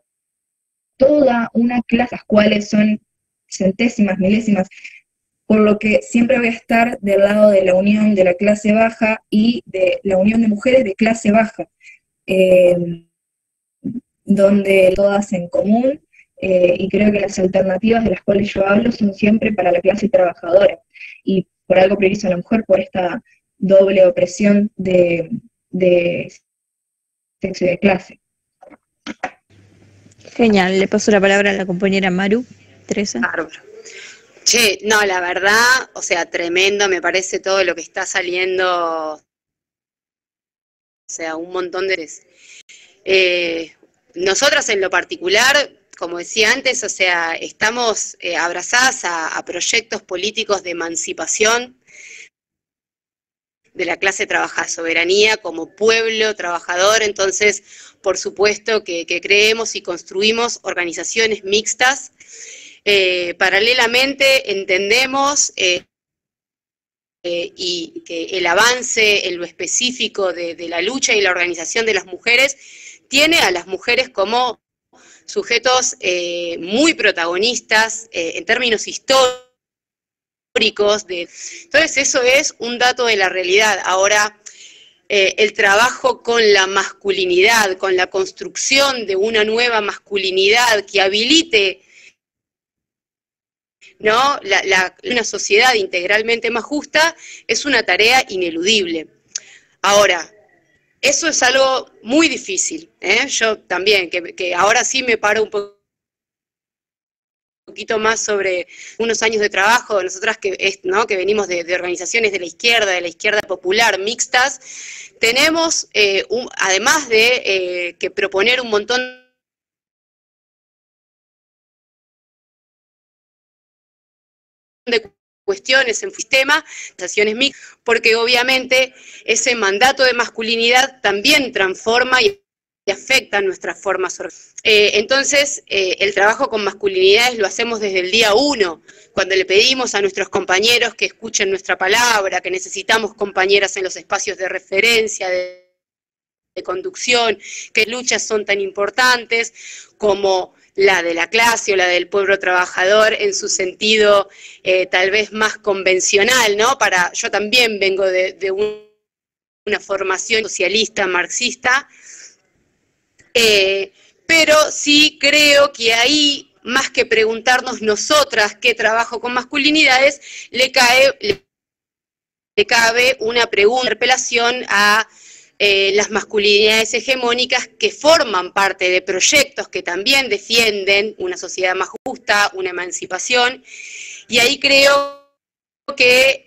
toda una clase, las cuales son centésimas, milésimas, por lo que siempre voy a estar del lado de la unión de la clase baja y de la unión de mujeres de clase baja, donde todas en común, y creo que las alternativas de las cuales yo hablo son siempre para la clase trabajadora, y por algo priorizo a la mujer por esta doble opresión de sexo y de clase. Genial, le paso la palabra a la compañera Maru, Teresa. Bárbaro. Che, no, la verdad, o sea, tremendo, me parece todo lo que está saliendo, o sea, un montón de... nosotras en lo particular, como decía antes, o sea, estamos abrazadas a proyectos políticos de emancipación de la clase trabajadora, soberanía como pueblo trabajador, entonces, por supuesto que creemos y construimos organizaciones mixtas. Paralelamente entendemos y que el avance en lo específico de la lucha y la organización de las mujeres tiene a las mujeres como sujetos muy protagonistas en términos históricos. Entonces eso es un dato de la realidad. Ahora, el trabajo con la masculinidad, con la construcción de una nueva masculinidad que habilite, ¿no?, una sociedad integralmente más justa, es una tarea ineludible. Ahora, eso es algo muy difícil, ¿eh? Yo también, que ahora sí me paro un poquito más sobre unos años de trabajo, nosotras ¿no?, que venimos de organizaciones de la izquierda popular, mixtas, tenemos, además de que proponer un montón de cuestiones en sistema, porque obviamente ese mandato de masculinidad también transforma y afecta nuestras formas. Entonces, el trabajo con masculinidades lo hacemos desde el día 1, cuando le pedimos a nuestros compañeros que escuchen nuestra palabra, que necesitamos compañeras en los espacios de referencia, de conducción, que luchas son tan importantes como la de la clase o la del pueblo trabajador en su sentido tal vez más convencional, ¿no? Yo también vengo de una formación socialista, marxista, pero sí creo que ahí, más que preguntarnos nosotras qué trabajo con masculinidades, le cabe una pregunta, una interpelación a las masculinidades hegemónicas que forman parte de proyectos que también defienden una sociedad más justa, una emancipación, y ahí creo que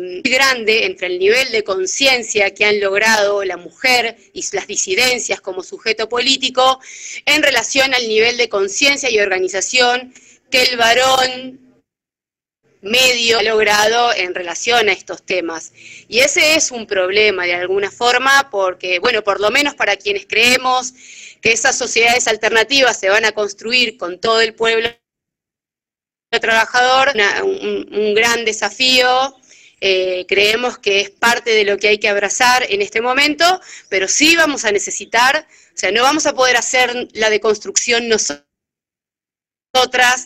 muy grande entre el nivel de conciencia que han logrado la mujer y las disidencias como sujeto político en relación al nivel de conciencia y organización que el varón medio ha logrado en relación a estos temas. Y ese es un problema de alguna forma porque, bueno, por lo menos para quienes creemos que esas sociedades alternativas se van a construir con todo el pueblo trabajador, un gran desafío, creemos que es parte de lo que hay que abrazar en este momento, pero sí vamos a necesitar, o sea, no vamos a poder hacer la deconstrucción nosotras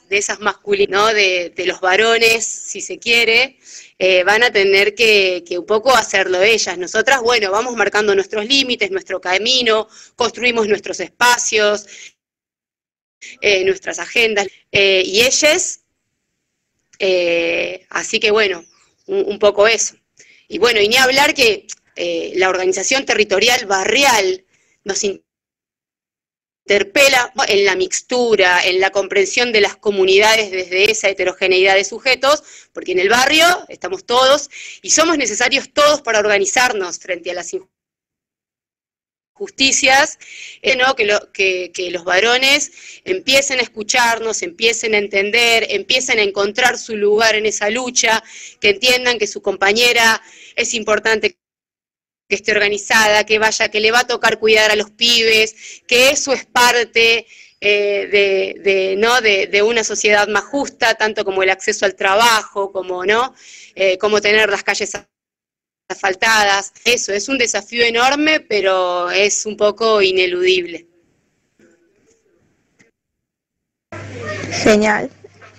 de esas masculinidades, ¿no?, de los varones, si se quiere, van a tener que un poco hacerlo ellas. Nosotras, bueno, vamos marcando nuestros límites, nuestro camino, construimos nuestros espacios, nuestras agendas, y ellas, así que bueno, un poco eso. Y bueno, y ni hablar que la organización territorial barrial nos interpela en la mixtura, en la comprensión de las comunidades desde esa heterogeneidad de sujetos, porque en el barrio estamos todos y somos necesarios todos para organizarnos frente a las injusticias, ¿no?, que los varones empiecen a escucharnos, empiecen a entender, empiecen a encontrar su lugar en esa lucha, que entiendan que su compañera es importante que esté organizada, que vaya, que le va a tocar cuidar a los pibes, que eso es parte ¿no? de una sociedad más justa, tanto como el acceso al trabajo, como, ¿no? Como tener las calles asfaltadas. Eso es un desafío enorme, pero es un poco ineludible. Genial.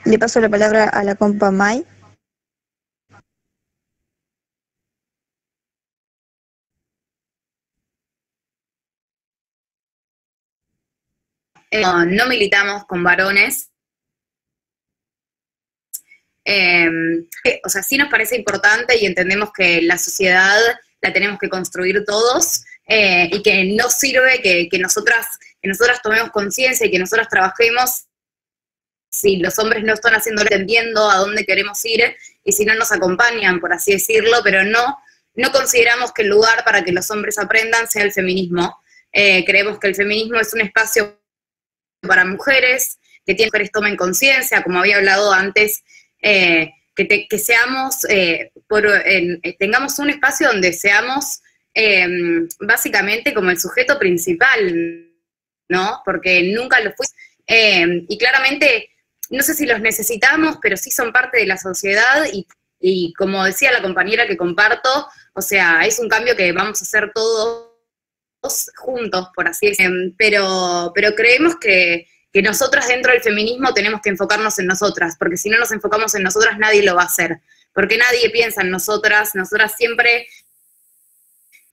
Le paso la palabra a la compa Mai. No militamos con varones. O sea, sí nos parece importante y entendemos que la sociedad la tenemos que construir todos, y que no sirve que nosotras tomemos conciencia y que nosotras trabajemos si los hombres no están entendiendo a dónde queremos ir y si no nos acompañan, por así decirlo, pero no consideramos que el lugar para que los hombres aprendan sea el feminismo. Creemos que el feminismo es un espacio para mujeres, que mujeres tomen conciencia, como había hablado antes, que seamos, tengamos un espacio donde seamos básicamente como el sujeto principal, ¿no? Porque nunca lo fuimos. Y claramente, no sé si los necesitamos, pero sí son parte de la sociedad y como decía la compañera que comparto, o sea, es un cambio que vamos a hacer todos juntos, por así decirlo, pero creemos que nosotras dentro del feminismo tenemos que enfocarnos en nosotras, porque si no nos enfocamos en nosotras nadie lo va a hacer, porque nadie piensa en nosotras siempre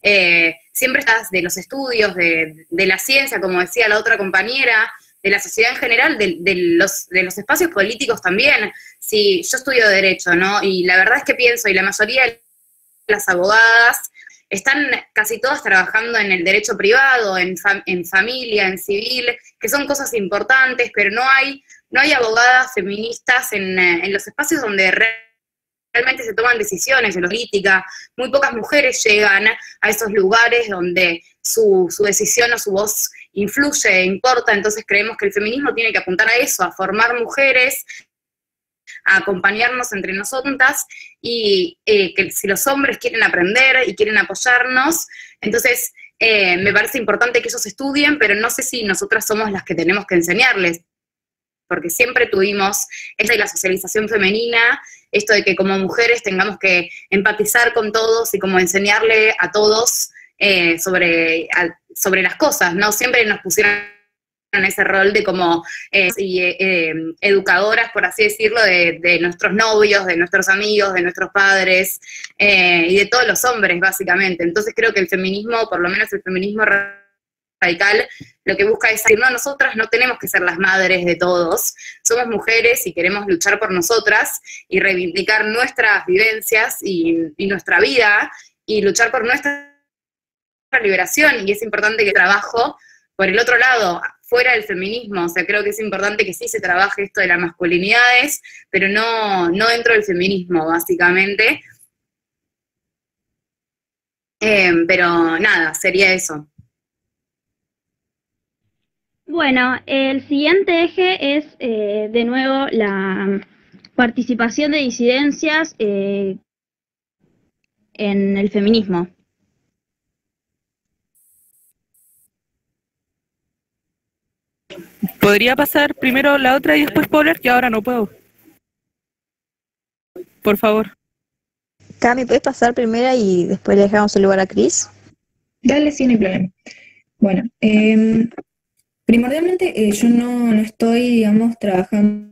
estás de los estudios, de la ciencia, como decía la otra compañera, de la sociedad en general, de los espacios políticos también. Si yo estudio Derecho, ¿no? Y la verdad es que pienso, y la mayoría de las abogadas están casi todas trabajando en el derecho privado, en familia, en civil, que son cosas importantes, pero no hay abogadas feministas en los espacios donde realmente se toman decisiones en la política. Muy pocas mujeres llegan a esos lugares donde su decisión o su voz influye, e importa. Entonces creemos que el feminismo tiene que apuntar a eso, a formar mujeres, a acompañarnos entre nosotras, y que si los hombres quieren aprender y quieren apoyarnos, entonces me parece importante que ellos estudien, pero no sé si nosotras somos las que tenemos que enseñarles, porque siempre tuvimos esta de la socialización femenina, esto de que como mujeres tengamos que empatizar con todos y como enseñarle a todos sobre las cosas, ¿no? Siempre nos pusieron en ese rol de como educadoras, por así decirlo, de nuestros novios, de nuestros amigos, de nuestros padres, y de todos los hombres, básicamente. Entonces creo que el feminismo, por lo menos el feminismo radical, lo que busca es decir, no, nosotras no tenemos que ser las madres de todos, somos mujeres y queremos luchar por nosotras y reivindicar nuestras vivencias y nuestra vida y luchar por nuestra liberación, y es importante que trabajo por el otro lado, fuera del feminismo. O sea, creo que es importante que sí se trabaje esto de las masculinidades, pero no dentro del feminismo, básicamente. Pero nada, sería eso. Bueno, el siguiente eje es de nuevo la participación de disidencias en el feminismo. ¿Podría pasar primero la otra y después puedo hablar? Que ahora no puedo. Por favor. Cami, ¿puedes pasar primera y después le dejamos el lugar a Cris? Dale, sí, no hay problema. Bueno, primordialmente yo no estoy, digamos, trabajando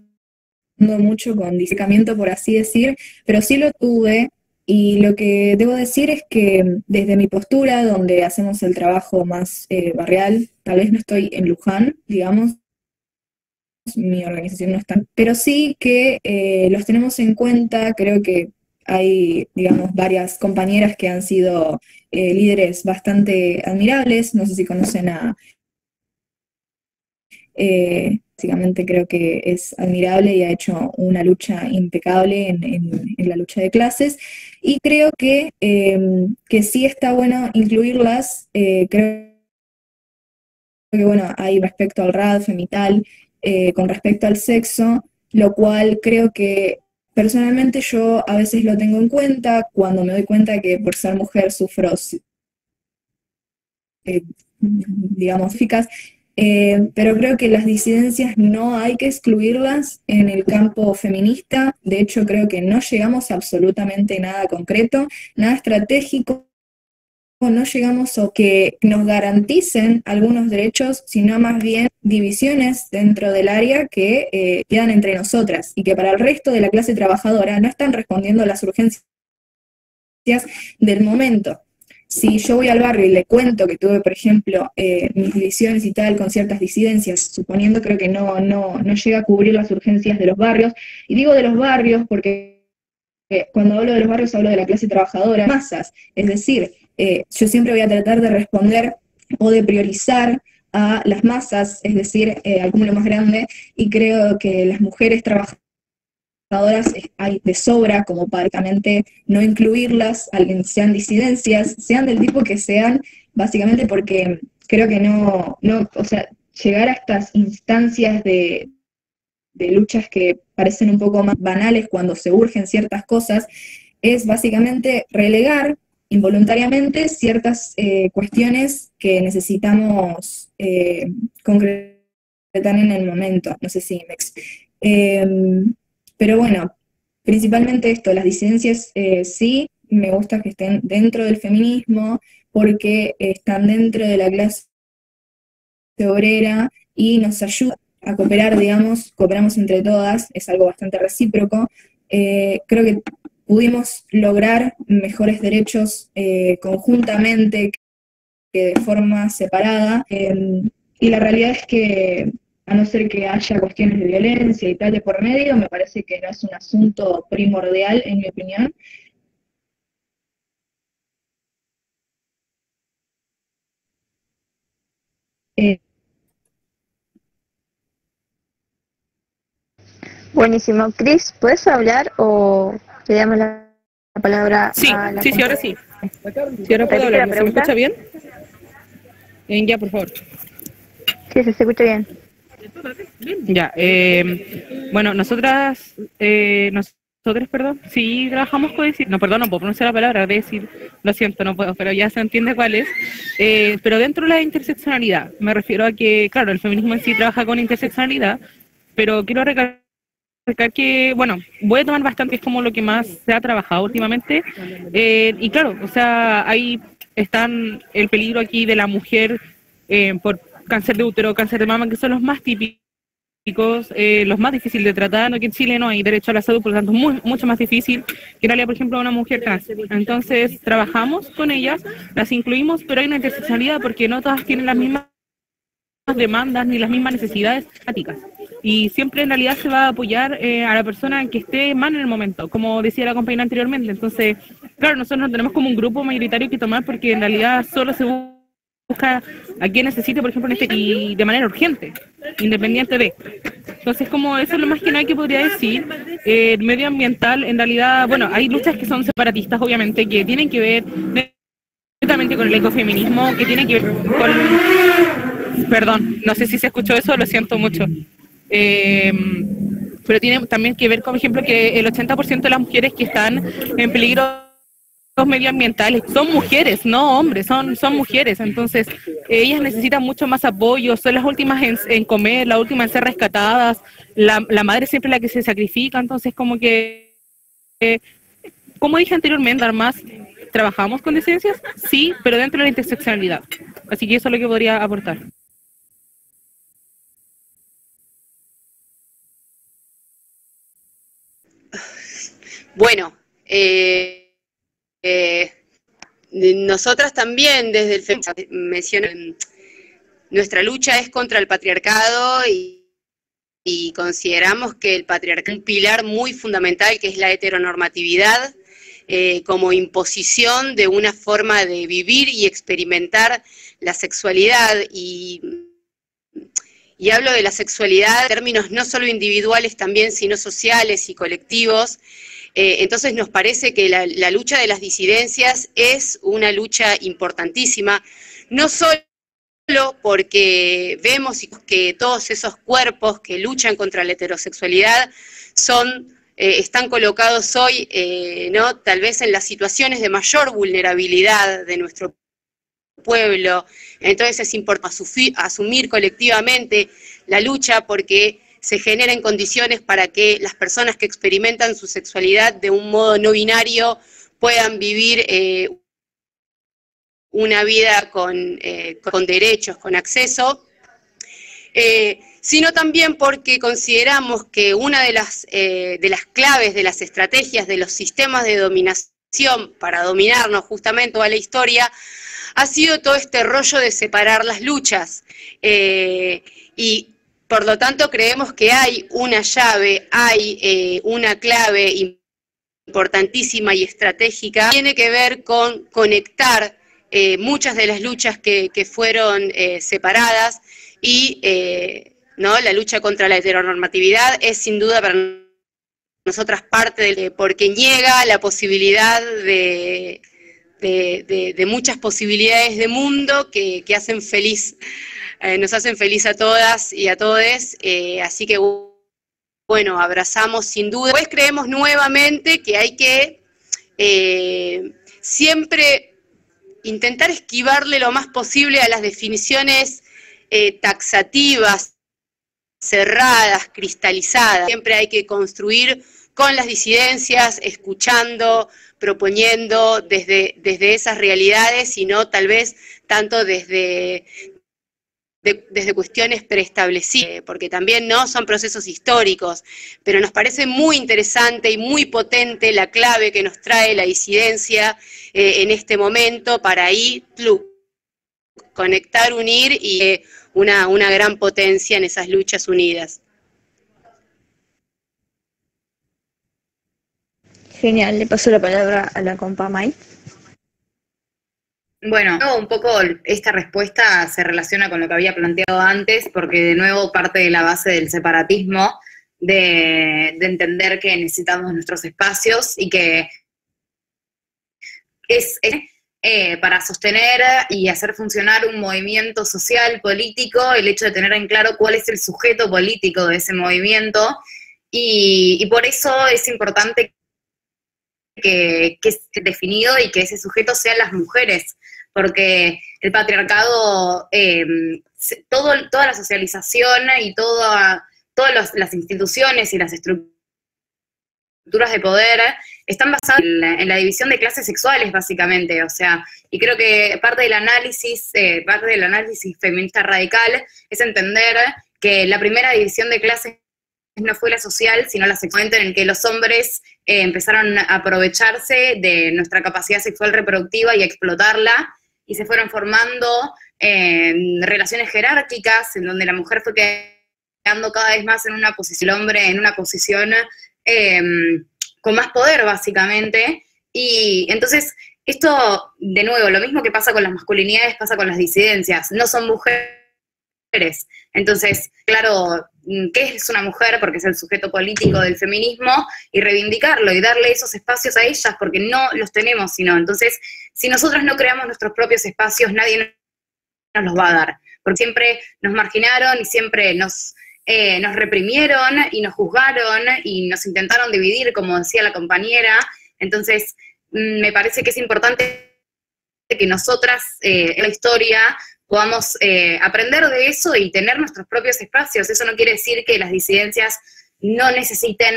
mucho con disecamiento, por así decir, pero sí lo tuve, y lo que debo decir es que desde mi postura, donde hacemos el trabajo más barrial, tal vez no estoy en Luján, digamos, mi organización no está, pero sí que los tenemos en cuenta. Creo que hay, digamos, varias compañeras que han sido líderes bastante admirables. No sé si conocen a... básicamente creo que es admirable y ha hecho una lucha impecable en la lucha de clases, y creo que sí está bueno incluirlas. Creo que, bueno, hay respecto al RAD, Femital, con respecto al sexo, lo cual creo que personalmente yo a veces lo tengo en cuenta cuando me doy cuenta que por ser mujer sufro, digamos, pero creo que las disidencias no hay que excluirlas en el campo feminista. De hecho, creo que no llegamos a absolutamente nada concreto, nada estratégico, no llegamos a que nos garanticen algunos derechos, sino más bien divisiones dentro del área que quedan entre nosotras y que para el resto de la clase trabajadora no están respondiendo a las urgencias del momento. Si yo voy al barrio y le cuento que tuve, por ejemplo, mis divisiones y tal con ciertas disidencias, suponiendo, creo que no llega a cubrir las urgencias de los barrios, y digo de los barrios porque cuando hablo de los barrios hablo de la clase trabajadora, masas, es decir, yo siempre voy a tratar de responder o de priorizar a las masas, es decir, al cúmulo más grande, y creo que las mujeres trabajadoras hay de sobra como para no incluirlas, sean disidencias, sean del tipo que sean, básicamente porque creo que o sea, llegar a estas instancias de luchas que parecen un poco más banales cuando se urgen ciertas cosas, es básicamente relegar involuntariamente ciertas cuestiones que necesitamos concretar en el momento. No sé si pero bueno, principalmente esto, las disidencias sí, me gusta que estén dentro del feminismo porque están dentro de la clase obrera y nos ayuda a cooperar, digamos, cooperamos entre todas, es algo bastante recíproco. Creo que pudimos lograr mejores derechos conjuntamente que de forma separada, y la realidad es que a no ser que haya cuestiones de violencia y tal de por medio, me parece que no es un asunto primordial, en mi opinión. Eh, Buenísimo. Cris, ¿puedes hablar o le damos la palabra Sí, a la sí, ahora sí. Sí, ahora puedo ¿Repite la hablar. ¿Se me pregunta? escucha bien? Ya, por favor. Sí, se escucha bien. Ya, bueno, nosotros, perdón, sí trabajamos con decir, no, perdón, no puedo pronunciar la palabra, decir, lo siento, no puedo, pero ya se entiende cuál es. Pero dentro de la interseccionalidad, me refiero a que, claro, el feminismo en sí trabaja con interseccionalidad, pero quiero recalcar que, bueno, voy a tomar bastante, es como lo que más se ha trabajado últimamente, y claro, o sea, ahí están el peligro aquí de la mujer por cáncer de útero, cáncer de mama, que son los más típicos, los más difíciles de tratar. Aquí en Chile no hay derecho a la salud, por lo tanto es mucho más difícil que darle, por ejemplo, a una mujer trans. Entonces trabajamos con ellas, las incluimos, pero hay una interseccionalidad porque no todas tienen las mismas demandas ni las mismas necesidades prácticas. Y siempre en realidad se va a apoyar a la persona que esté mal en el momento, como decía la compañera anteriormente. Entonces, claro, nosotros no tenemos como un grupo mayoritario que tomar porque en realidad solo se busca a quien necesite, por ejemplo, y de manera urgente, independiente de. Entonces, como eso es lo más que nada que podría decir. Medioambiental, en realidad, bueno, hay luchas que son separatistas, obviamente, que tienen que ver directamente con el ecofeminismo, que tienen que ver con... Perdón, no sé si se escuchó eso, lo siento mucho. Pero tiene también que ver, por ejemplo, que el 80% de las mujeres que están en peligro medioambientales son mujeres, no hombres, son mujeres. Entonces ellas necesitan mucho más apoyo, son las últimas en comer, las últimas en ser rescatadas, la madre siempre es la que se sacrifica. Entonces como que, como dije anteriormente, además trabajamos con disidencias, sí, pero dentro de la interseccionalidad. Así que eso es lo que podría aportar. Bueno, nosotras también desde el feminismo mencionan, nuestra lucha es contra el patriarcado y consideramos que el patriarcado es un pilar muy fundamental que es la heteronormatividad como imposición de una forma de vivir y experimentar la sexualidad y hablo de la sexualidad en términos no solo individuales también, sino sociales y colectivos. Entonces nos parece que la lucha de las disidencias es una lucha importantísima, no solo porque vemos que todos esos cuerpos que luchan contra la heterosexualidad están colocados hoy, ¿no? Tal vez en las situaciones de mayor vulnerabilidad de nuestro pueblo. Entonces es importante asumir colectivamente la lucha porque se generen condiciones para que las personas que experimentan su sexualidad de un modo no binario puedan vivir una vida con derechos, con acceso, sino también porque consideramos que una de las claves de las estrategias de los sistemas de dominación para dominarnos justamente toda la historia ha sido todo este rollo de separar las luchas, y por lo tanto creemos que hay una llave, hay una clave importantísima y estratégica, tiene que ver con conectar muchas de las luchas que fueron separadas, y ¿no? La lucha contra la heteronormatividad es sin duda para nosotras parte porque niega la posibilidad de muchas posibilidades de mundo que hacen feliz, nos hacen feliz a todas y a todes, así que bueno, abrazamos sin duda. Después creemos nuevamente que hay que siempre intentar esquivarle lo más posible a las definiciones taxativas, cerradas, cristalizadas. Siempre hay que construir con las disidencias, escuchando, proponiendo desde esas realidades, y no tal vez tanto desde cuestiones preestablecidas, porque también no son procesos históricos, pero nos parece muy interesante y muy potente la clave que nos trae la disidencia en este momento para ahí conectar, unir y una gran potencia en esas luchas unidas. Genial, le paso la palabra a la compa Mai. Bueno, un poco esta respuesta se relaciona con lo que había planteado antes, porque de nuevo parte de la base del separatismo, de entender que necesitamos nuestros espacios y que es para sostener y hacer funcionar un movimiento social, político, el hecho de tener en claro cuál es el sujeto político de ese movimiento, y por eso es importante que esté definido y que ese sujeto sean las mujeres, porque el patriarcado, toda la socialización y todas las instituciones y las estructuras de poder están basadas en la división de clases sexuales, básicamente, o sea, y creo que parte del análisis feminista radical es entender que la primera división de clases no fue la social, sino la sexual, en el que los hombres empezaron a aprovecharse de nuestra capacidad sexual reproductiva y a explotarla, y se fueron formando relaciones jerárquicas, en donde la mujer fue quedando cada vez más en una posición, el hombre en una posición con más poder, básicamente, y entonces esto, de nuevo, lo mismo que pasa con las masculinidades, pasa con las disidencias, no son mujeres. Entonces, claro, ¿qué es una mujer? Porque es el sujeto político del feminismo, y reivindicarlo y darle esos espacios a ellas, porque no los tenemos, sino, entonces, si nosotros no creamos nuestros propios espacios, nadie nos los va a dar, porque siempre nos marginaron y siempre nos reprimieron y nos juzgaron y nos intentaron dividir, como decía la compañera. Entonces, me parece que es importante que nosotras en la historia podamos aprender de eso y tener nuestros propios espacios. Eso no quiere decir que las disidencias no necesiten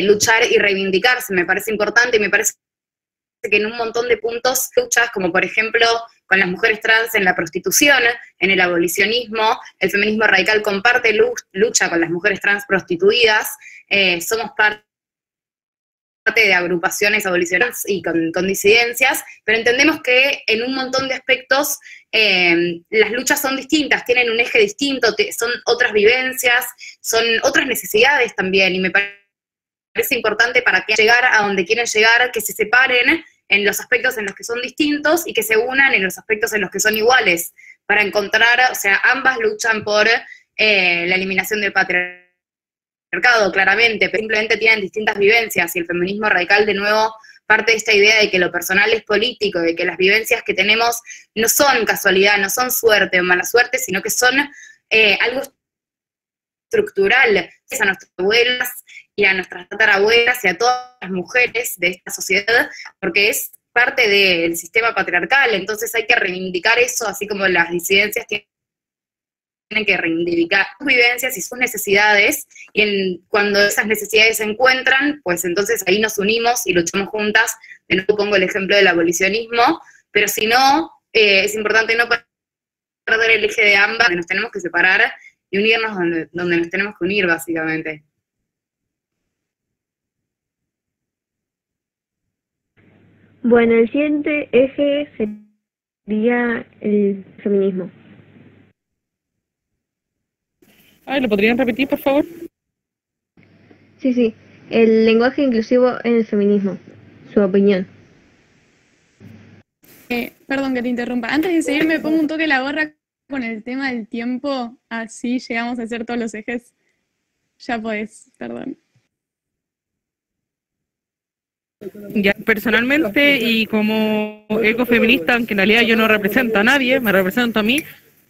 luchar y reivindicarse. Me parece importante, y me parece que en un montón de puntos luchas, como por ejemplo con las mujeres trans en la prostitución, en el abolicionismo, el feminismo radical comparte lucha con las mujeres trans prostituidas, somos parte de agrupaciones abolicionistas y con disidencias, pero entendemos que en un montón de aspectos las luchas son distintas, tienen un eje distinto, son otras vivencias, son otras necesidades también, y me parece importante para que llegar a donde quieren llegar, que se separen en los aspectos en los que son distintos y que se unan en los aspectos en los que son iguales, para encontrar, o sea, ambas luchan por la eliminación del patriarcado, claramente, pero simplemente tienen distintas vivencias, y el feminismo radical, de nuevo, parte de esta idea de que lo personal es político, de que las vivencias que tenemos no son casualidad, no son suerte o mala suerte, sino que son algo estructural. Es a nuestras abuelas y a nuestras tatarabuelas y a todas las mujeres de esta sociedad, porque es parte del sistema patriarcal, entonces hay que reivindicar eso, así como las disidencias tienen que reivindicar sus vivencias y sus necesidades, y cuando esas necesidades se encuentran, pues entonces ahí nos unimos y luchamos juntas. De nuevo pongo el ejemplo del abolicionismo, pero si no, es importante no perder el eje de ambas, que nos tenemos que separar y unirnos donde nos tenemos que unir, básicamente. Bueno, el siguiente eje sería el feminismo. Ay, ¿lo podrían repetir, por favor? Sí, el lenguaje inclusivo en el feminismo, su opinión. Perdón que te interrumpa. Antes de seguir, me pongo un toque la gorra con el tema del tiempo, así llegamos a hacer todos los ejes. Ya podés, perdón. Ya, personalmente y como ecofeminista, aunque en realidad yo no represento a nadie, me represento a mí,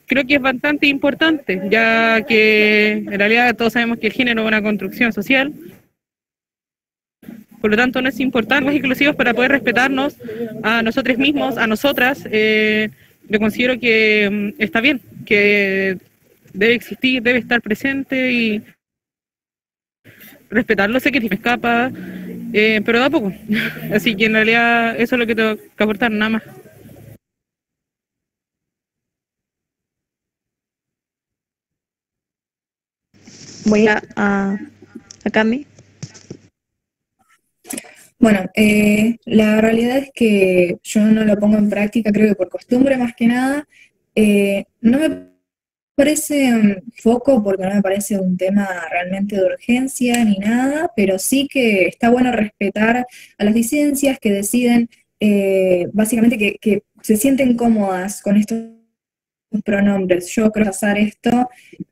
creo que es bastante importante, ya que en realidad todos sabemos que el género es una construcción social. Por lo tanto, no es importante los inclusivos para poder respetarnos a nosotros mismos, a nosotras. Yo considero que está bien, que debe existir, debe estar presente y respetarlo. Sé que me escapa, pero da poco. Así que en realidad eso es lo que tengo que aportar, nada más. Voy a Cami. Bueno, la realidad es que yo no lo pongo en práctica, creo que por costumbre más que nada. No me parece un foco porque no me parece un tema realmente de urgencia ni nada, pero sí que está bueno respetar a las disidencias que deciden, básicamente que se sienten cómodas con estos pronombres. Yo creo que pasar esto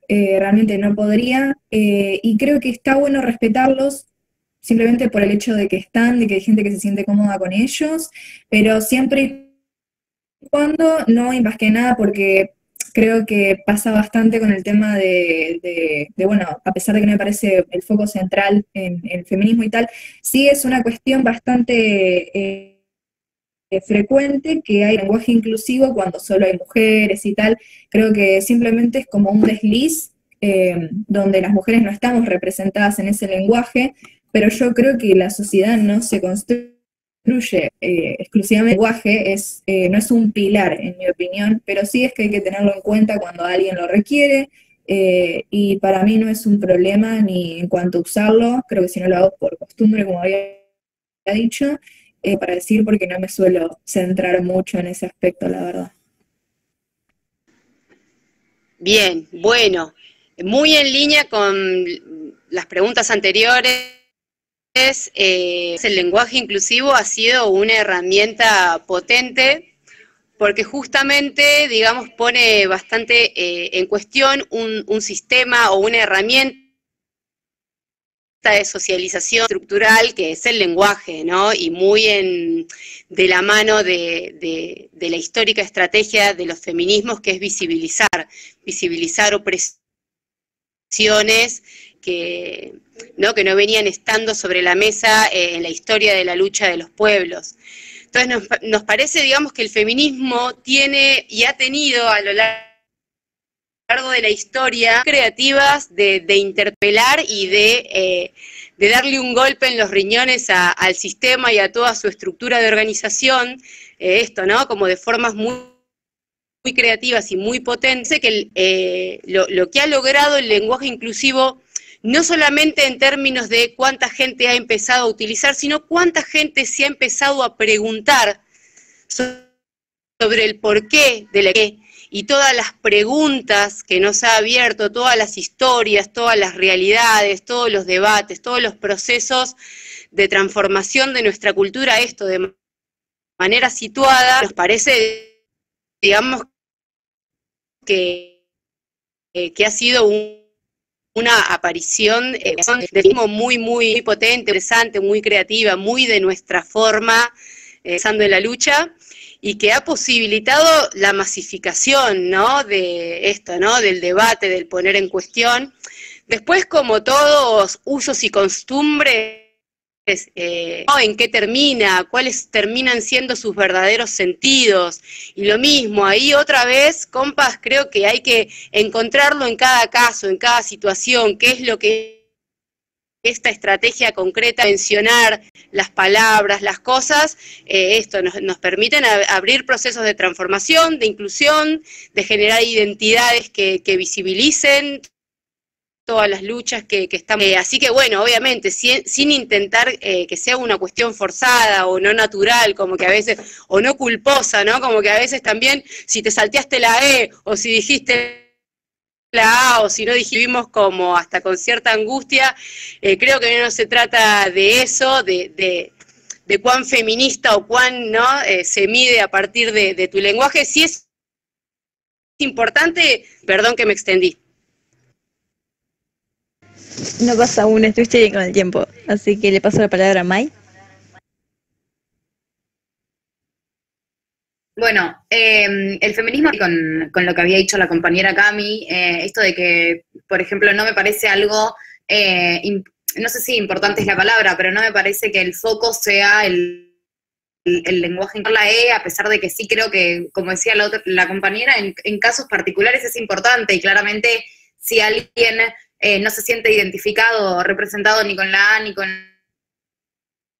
realmente no podría, y creo que está bueno respetarlos simplemente por el hecho de que están, de que hay gente que se siente cómoda con ellos, pero siempre y cuando no hay más que nada, porque creo que pasa bastante con el tema bueno, a pesar de que no me parece el foco central en el feminismo y tal, sí es una cuestión bastante frecuente que hay lenguaje inclusivo cuando solo hay mujeres y tal. Creo que simplemente es como un desliz donde las mujeres no estamos representadas en ese lenguaje, pero yo creo que la sociedad no se construye exclusivamente. El lenguaje no es un pilar, en mi opinión, pero sí es que hay que tenerlo en cuenta cuando alguien lo requiere, y para mí no es un problema ni en cuanto a usarlo. Creo que si no lo hago por costumbre, como había dicho, para decir, porque no me suelo centrar mucho en ese aspecto, la verdad. Bien, bueno, muy en línea con las preguntas anteriores. El lenguaje inclusivo ha sido una herramienta potente porque justamente, digamos, pone bastante en cuestión un sistema o una herramienta de socialización estructural que es el lenguaje, ¿no? Y muy de la mano de la histórica estrategia de los feminismos, que es visibilizar opresiones que no venían estando sobre la mesa en la historia de la lucha de los pueblos. Entonces nos parece, digamos, que el feminismo tiene y ha tenido a lo largo de la historia creativas de interpelar y de darle un golpe en los riñones al sistema y a toda su estructura de organización, ¿no? Como de formas muy creativas y muy potentes, que lo que ha logrado el lenguaje inclusivo, no solamente en términos de cuánta gente ha empezado a utilizar, sino cuánta gente se ha empezado a preguntar sobre el porqué de la qué, y todas las preguntas que nos ha abierto, todas las historias, todas las realidades, todos los debates, todos los procesos de transformación de nuestra cultura, esto de manera situada, nos parece, digamos, que ha sido una aparición muy potente, interesante, muy creativa, muy de nuestra forma, pensando en la lucha, y que ha posibilitado la masificación, ¿no? De esto, ¿no? Del debate, del poner en cuestión. Después, como todos usos y costumbres, en qué termina, cuáles terminan siendo sus verdaderos sentidos. Y lo mismo, ahí otra vez, compas, creo que hay que encontrarlo en cada caso, en cada situación, qué es lo que esta estrategia concreta, mencionar las palabras, las cosas, esto nos permiten abrir procesos de transformación, de inclusión, de generar identidades que visibilicen todas las luchas que estamos. Así que bueno, obviamente, sin intentar que sea una cuestión forzada o no natural, como que a veces, o no culposa, ¿no? Como que a veces también, si te salteaste la E, o si dijiste la A, o si no dijimos como hasta con cierta angustia, creo que no se trata de eso, de cuán feminista o cuán no se mide a partir de tu lenguaje. Sí es importante, perdón que me extendí. No pasa aún, estuviste bien con el tiempo, así que le paso la palabra a Mai. Bueno, el feminismo, con lo que había dicho la compañera Cami, esto de que, por ejemplo, no me parece algo, no sé si importante es la palabra, pero no me parece que el foco sea el lenguaje en la E, a pesar de que sí creo que, como decía la compañera, en casos particulares es importante, y claramente si alguien no se siente identificado o representado ni con la A ni con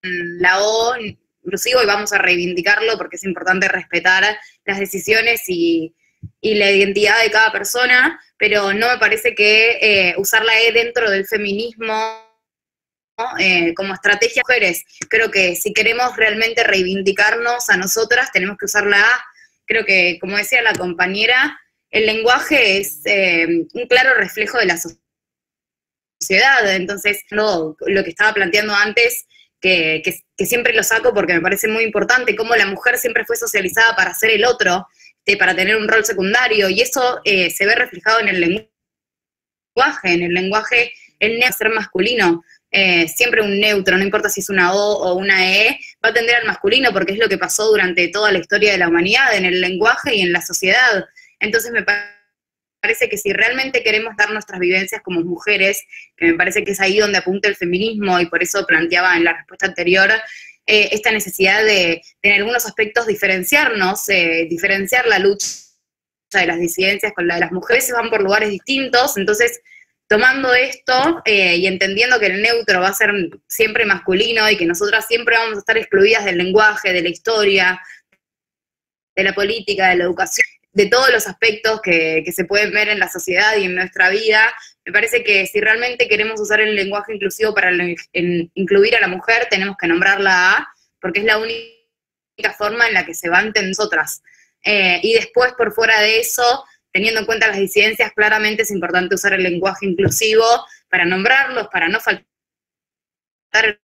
la O, inclusive, y vamos a reivindicarlo porque es importante respetar las decisiones y la identidad de cada persona, pero no me parece que usar la E dentro del feminismo como estrategia de mujeres. Creo que si queremos realmente reivindicarnos a nosotras, tenemos que usar la A. Creo que, como decía la compañera, el lenguaje es un claro reflejo de la sociedad. Entonces, lo que estaba planteando antes, que siempre lo saco porque me parece muy importante, cómo la mujer siempre fue socializada para ser el otro, para tener un rol secundario, y eso se ve reflejado en el lenguaje, el ser masculino. Siempre un neutro, no importa si es una O o una E, va a tender al masculino porque es lo que pasó durante toda la historia de la humanidad, en el lenguaje y en la sociedad. Entonces me parece que si realmente queremos dar nuestras vivencias como mujeres, que me parece que es ahí donde apunta el feminismo, y por eso planteaba en la respuesta anterior esta necesidad de en algunos aspectos diferenciarnos, diferenciar la lucha de las disidencias con la de las mujeres, van por lugares distintos. Entonces, tomando esto y entendiendo que el neutro va a ser siempre masculino y que nosotras siempre vamos a estar excluidas del lenguaje, de la historia, de la política, de la educación, de todos los aspectos que se pueden ver en la sociedad y en nuestra vida, me parece que si realmente queremos usar el lenguaje inclusivo para incluir a la mujer, tenemos que nombrarla A, porque es la única forma en la que se va a entender nosotras. Y después, por fuera de eso, teniendo en cuenta las disidencias, claramente es importante usar el lenguaje inclusivo para nombrarlos, para no faltar el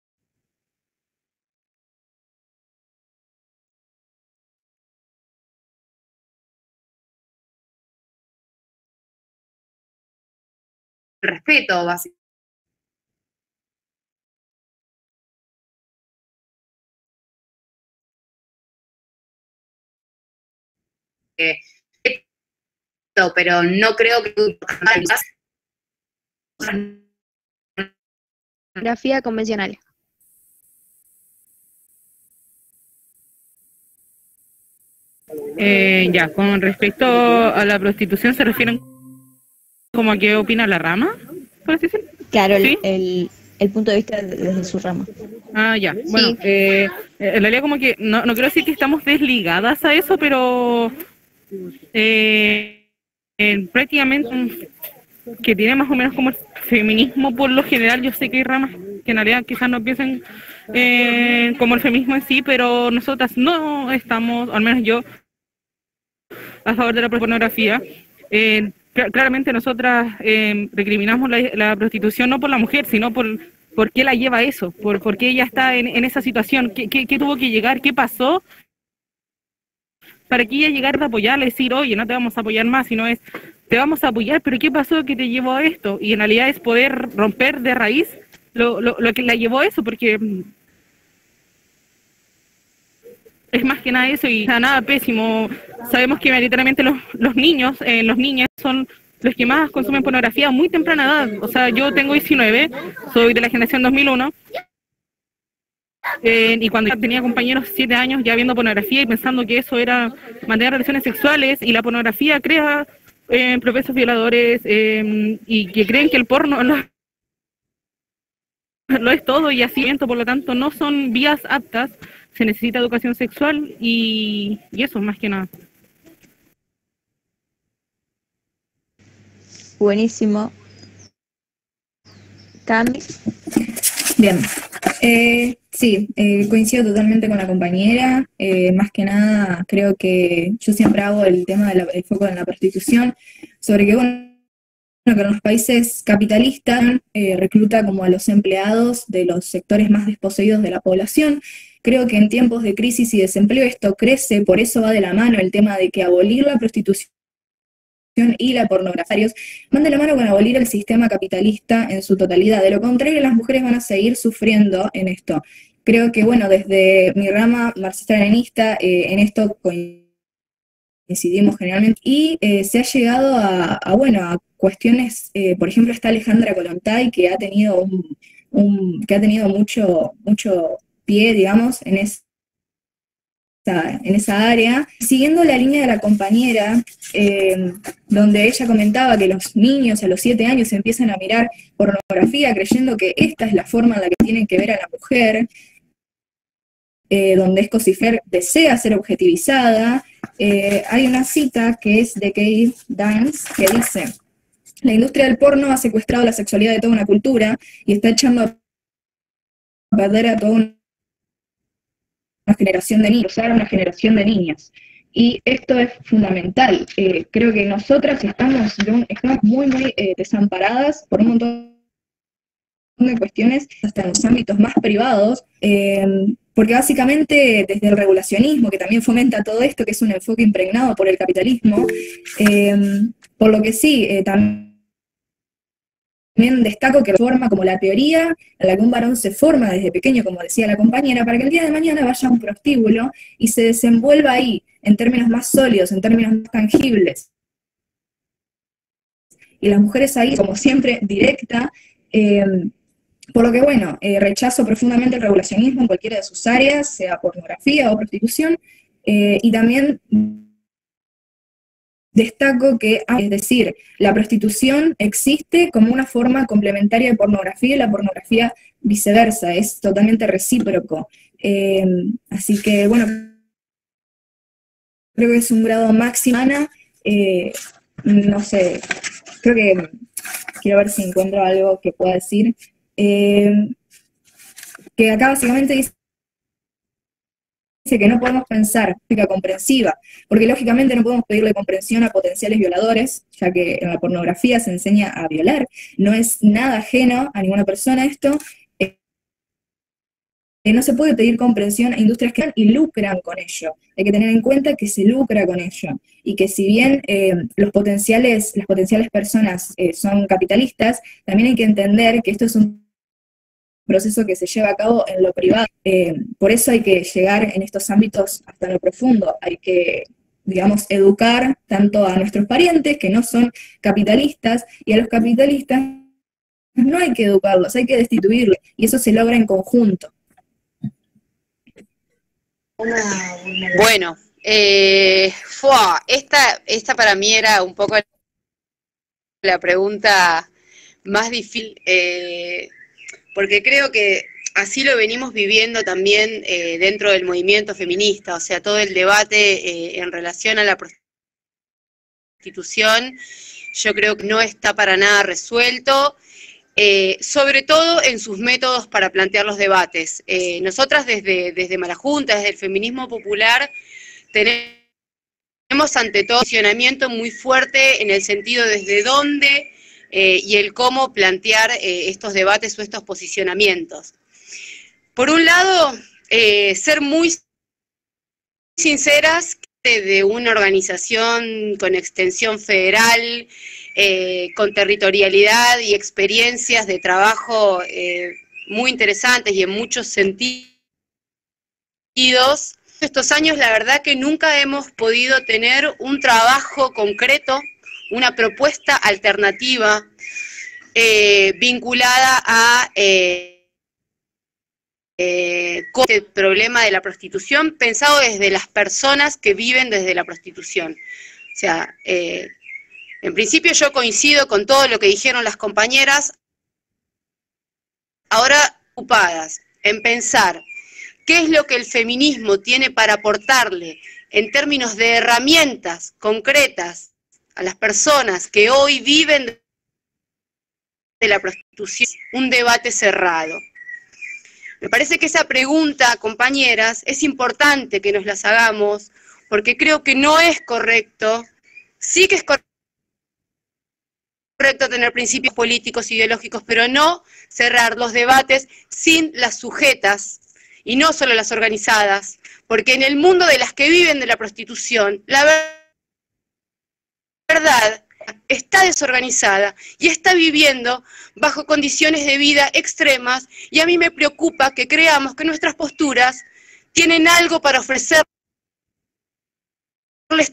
respeto, básicamente. Pero no creo que Grafía convencional. Ya, con respecto a la prostitución, ¿se refieren como a qué opina la rama? ¿Por así decirlo? Claro, ¿Sí? el punto de vista desde su rama. Ah, ya. Bueno, Sí. en realidad como que, no quiero decir que estamos desligadas a eso, pero prácticamente que tiene más o menos como el feminismo por lo general. Yo sé que hay ramas que en realidad quizás no piensen como el feminismo en sí, pero nosotras no estamos, al menos yo, a favor de la pornografía. Claramente nosotras recriminamos la prostitución no por la mujer, sino por qué la lleva a eso, por qué ella está en esa situación, qué tuvo que llegar, qué pasó para que ella llegara a apoyarla, decir, oye, no te vamos a apoyar más, sino es, te vamos a apoyar, pero ¿qué pasó que te llevó a esto? Y en realidad es poder romper de raíz lo que la llevó a eso, porque es más que nada eso, y nada pésimo. Sabemos que mayoritariamente los niños, los niños son los que más consumen pornografía a muy temprana edad. O sea, yo tengo 19, soy de la generación 2001, Y cuando tenía compañeros 7 años ya viendo pornografía y pensando que eso era mantener relaciones sexuales, y la pornografía crea propensos violadores, y que creen que el porno lo es todo y así, por lo tanto no son vías aptas, se necesita educación sexual y eso más que nada. Buenísimo. Cami. Bien. Sí, coincido totalmente con la compañera. Más que nada, creo que yo siempre hago el tema del foco en la prostitución, sobre que, bueno, que en los países capitalistas recluta como a los empleados de los sectores más desposeídos de la población. Creo que en tiempos de crisis y desempleo esto crece, por eso va de la mano el tema de que abolir la prostitución y la pornografía van de la mano con abolir el sistema capitalista en su totalidad. De lo contrario, las mujeres van a seguir sufriendo en esto. Creo que, bueno, desde mi rama marxista-leninista, en esto coincidimos generalmente, y se ha llegado a cuestiones, por ejemplo, está Alejandra Kollontai, que ha tenido mucho pie, digamos, en esa área. Siguiendo la línea de la compañera, donde ella comentaba que los niños a los 7 años empiezan a mirar pornografía creyendo que esta es la forma en la que tienen que ver a la mujer, donde Escocifer desea ser objetivizada. Hay una cita que es de Kate Dance que dice: la industria del porno ha secuestrado la sexualidad de toda una cultura y está echando a perder a toda una generación de niños, a una generación de niñas. Y esto es fundamental. Creo que nosotras estamos muy, muy desamparadas por un montón de cuestiones, hasta en los ámbitos más privados, porque básicamente desde el regulacionismo, que también fomenta todo esto, que es un enfoque impregnado por el capitalismo, por lo que sí, también destaco que la forma como la teoría en la que un varón se forma desde pequeño, como decía la compañera, para que el día de mañana vaya a un prostíbulo y se desenvuelva ahí, en términos más sólidos, en términos más tangibles. Y las mujeres ahí, como siempre, directa, por lo que, bueno, rechazo profundamente el regulacionismo en cualquiera de sus áreas, sea pornografía o prostitución, y también destaco que, es decir, la prostitución existe como una forma complementaria de pornografía y la pornografía viceversa, es totalmente recíproco. Así que, bueno, creo que es un grado máximo. No sé, creo que quiero ver si encuentro algo que pueda decir. Que acá básicamente dice que no podemos pensar lógica comprensiva, porque lógicamente no podemos pedirle comprensión a potenciales violadores, ya que en la pornografía se enseña a violar, no es nada ajeno a ninguna persona esto. No se puede pedir comprensión a industrias que y lucran con ello. Hay que tener en cuenta que se lucra con ello, y que si bien las potenciales personas son capitalistas, también hay que entender que esto es un proceso que se lleva a cabo en lo privado. Por eso hay que llegar en estos ámbitos hasta lo profundo. Hay que, digamos, educar tanto a nuestros parientes, que no son capitalistas, y a los capitalistas no hay que educarlos, hay que destituirlos, y eso se logra en conjunto. Bueno, esta para mí era un poco la pregunta más difícil, porque creo que así lo venimos viviendo también dentro del movimiento feminista, o sea, todo el debate en relación a la prostitución, yo creo que no está para nada resuelto, sobre todo en sus métodos para plantear los debates. Nosotras desde Marajunta, desde el feminismo popular, tenemos ante todo un posicionamiento muy fuerte en el sentido desde dónde y el cómo plantear estos debates o estos posicionamientos. Por un lado, ser muy sinceras de una organización con extensión federal, con territorialidad y experiencias de trabajo muy interesantes y en muchos sentidos. Estos años la verdad que nunca hemos podido tener un trabajo concreto, una propuesta alternativa vinculada a con el problema de la prostitución pensado desde las personas que viven desde la prostitución. O sea, en principio yo coincido con todo lo que dijeron las compañeras, ahora ocupadas en pensar qué es lo que el feminismo tiene para aportarle en términos de herramientas concretas a las personas que hoy viven de la prostitución, un debate cerrado. Me parece que esa pregunta, compañeras, es importante que nos las hagamos, porque creo que no es correcto, sí que es correcto tener principios políticos, ideológicos, pero no cerrar los debates sin las sujetas, y no solo las organizadas, porque en el mundo de las que viven de la prostitución, la verdad está desorganizada y está viviendo bajo condiciones de vida extremas, y a mí me preocupa que creamos que nuestras posturas tienen algo para ofrecerles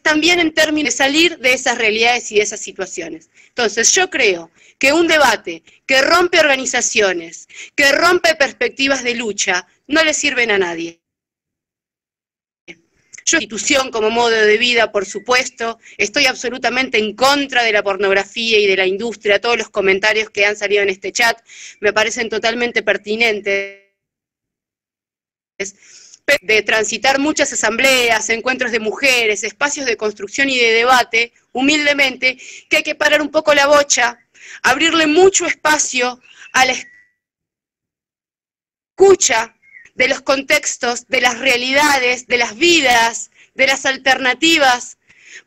también en términos de salir de esas realidades y de esas situaciones. Entonces yo creo que un debate que rompe organizaciones, que rompe perspectivas de lucha, no le sirven a nadie. Yo, prostitución como modo de vida, por supuesto, estoy absolutamente en contra de la pornografía y de la industria. Todos los comentarios que han salido en este chat me parecen totalmente pertinentes. De transitar muchas asambleas, encuentros de mujeres, espacios de construcción y de debate, humildemente, que hay que parar un poco la bocha, abrirle mucho espacio a la escucha de los contextos, de las realidades, de las vidas, de las alternativas,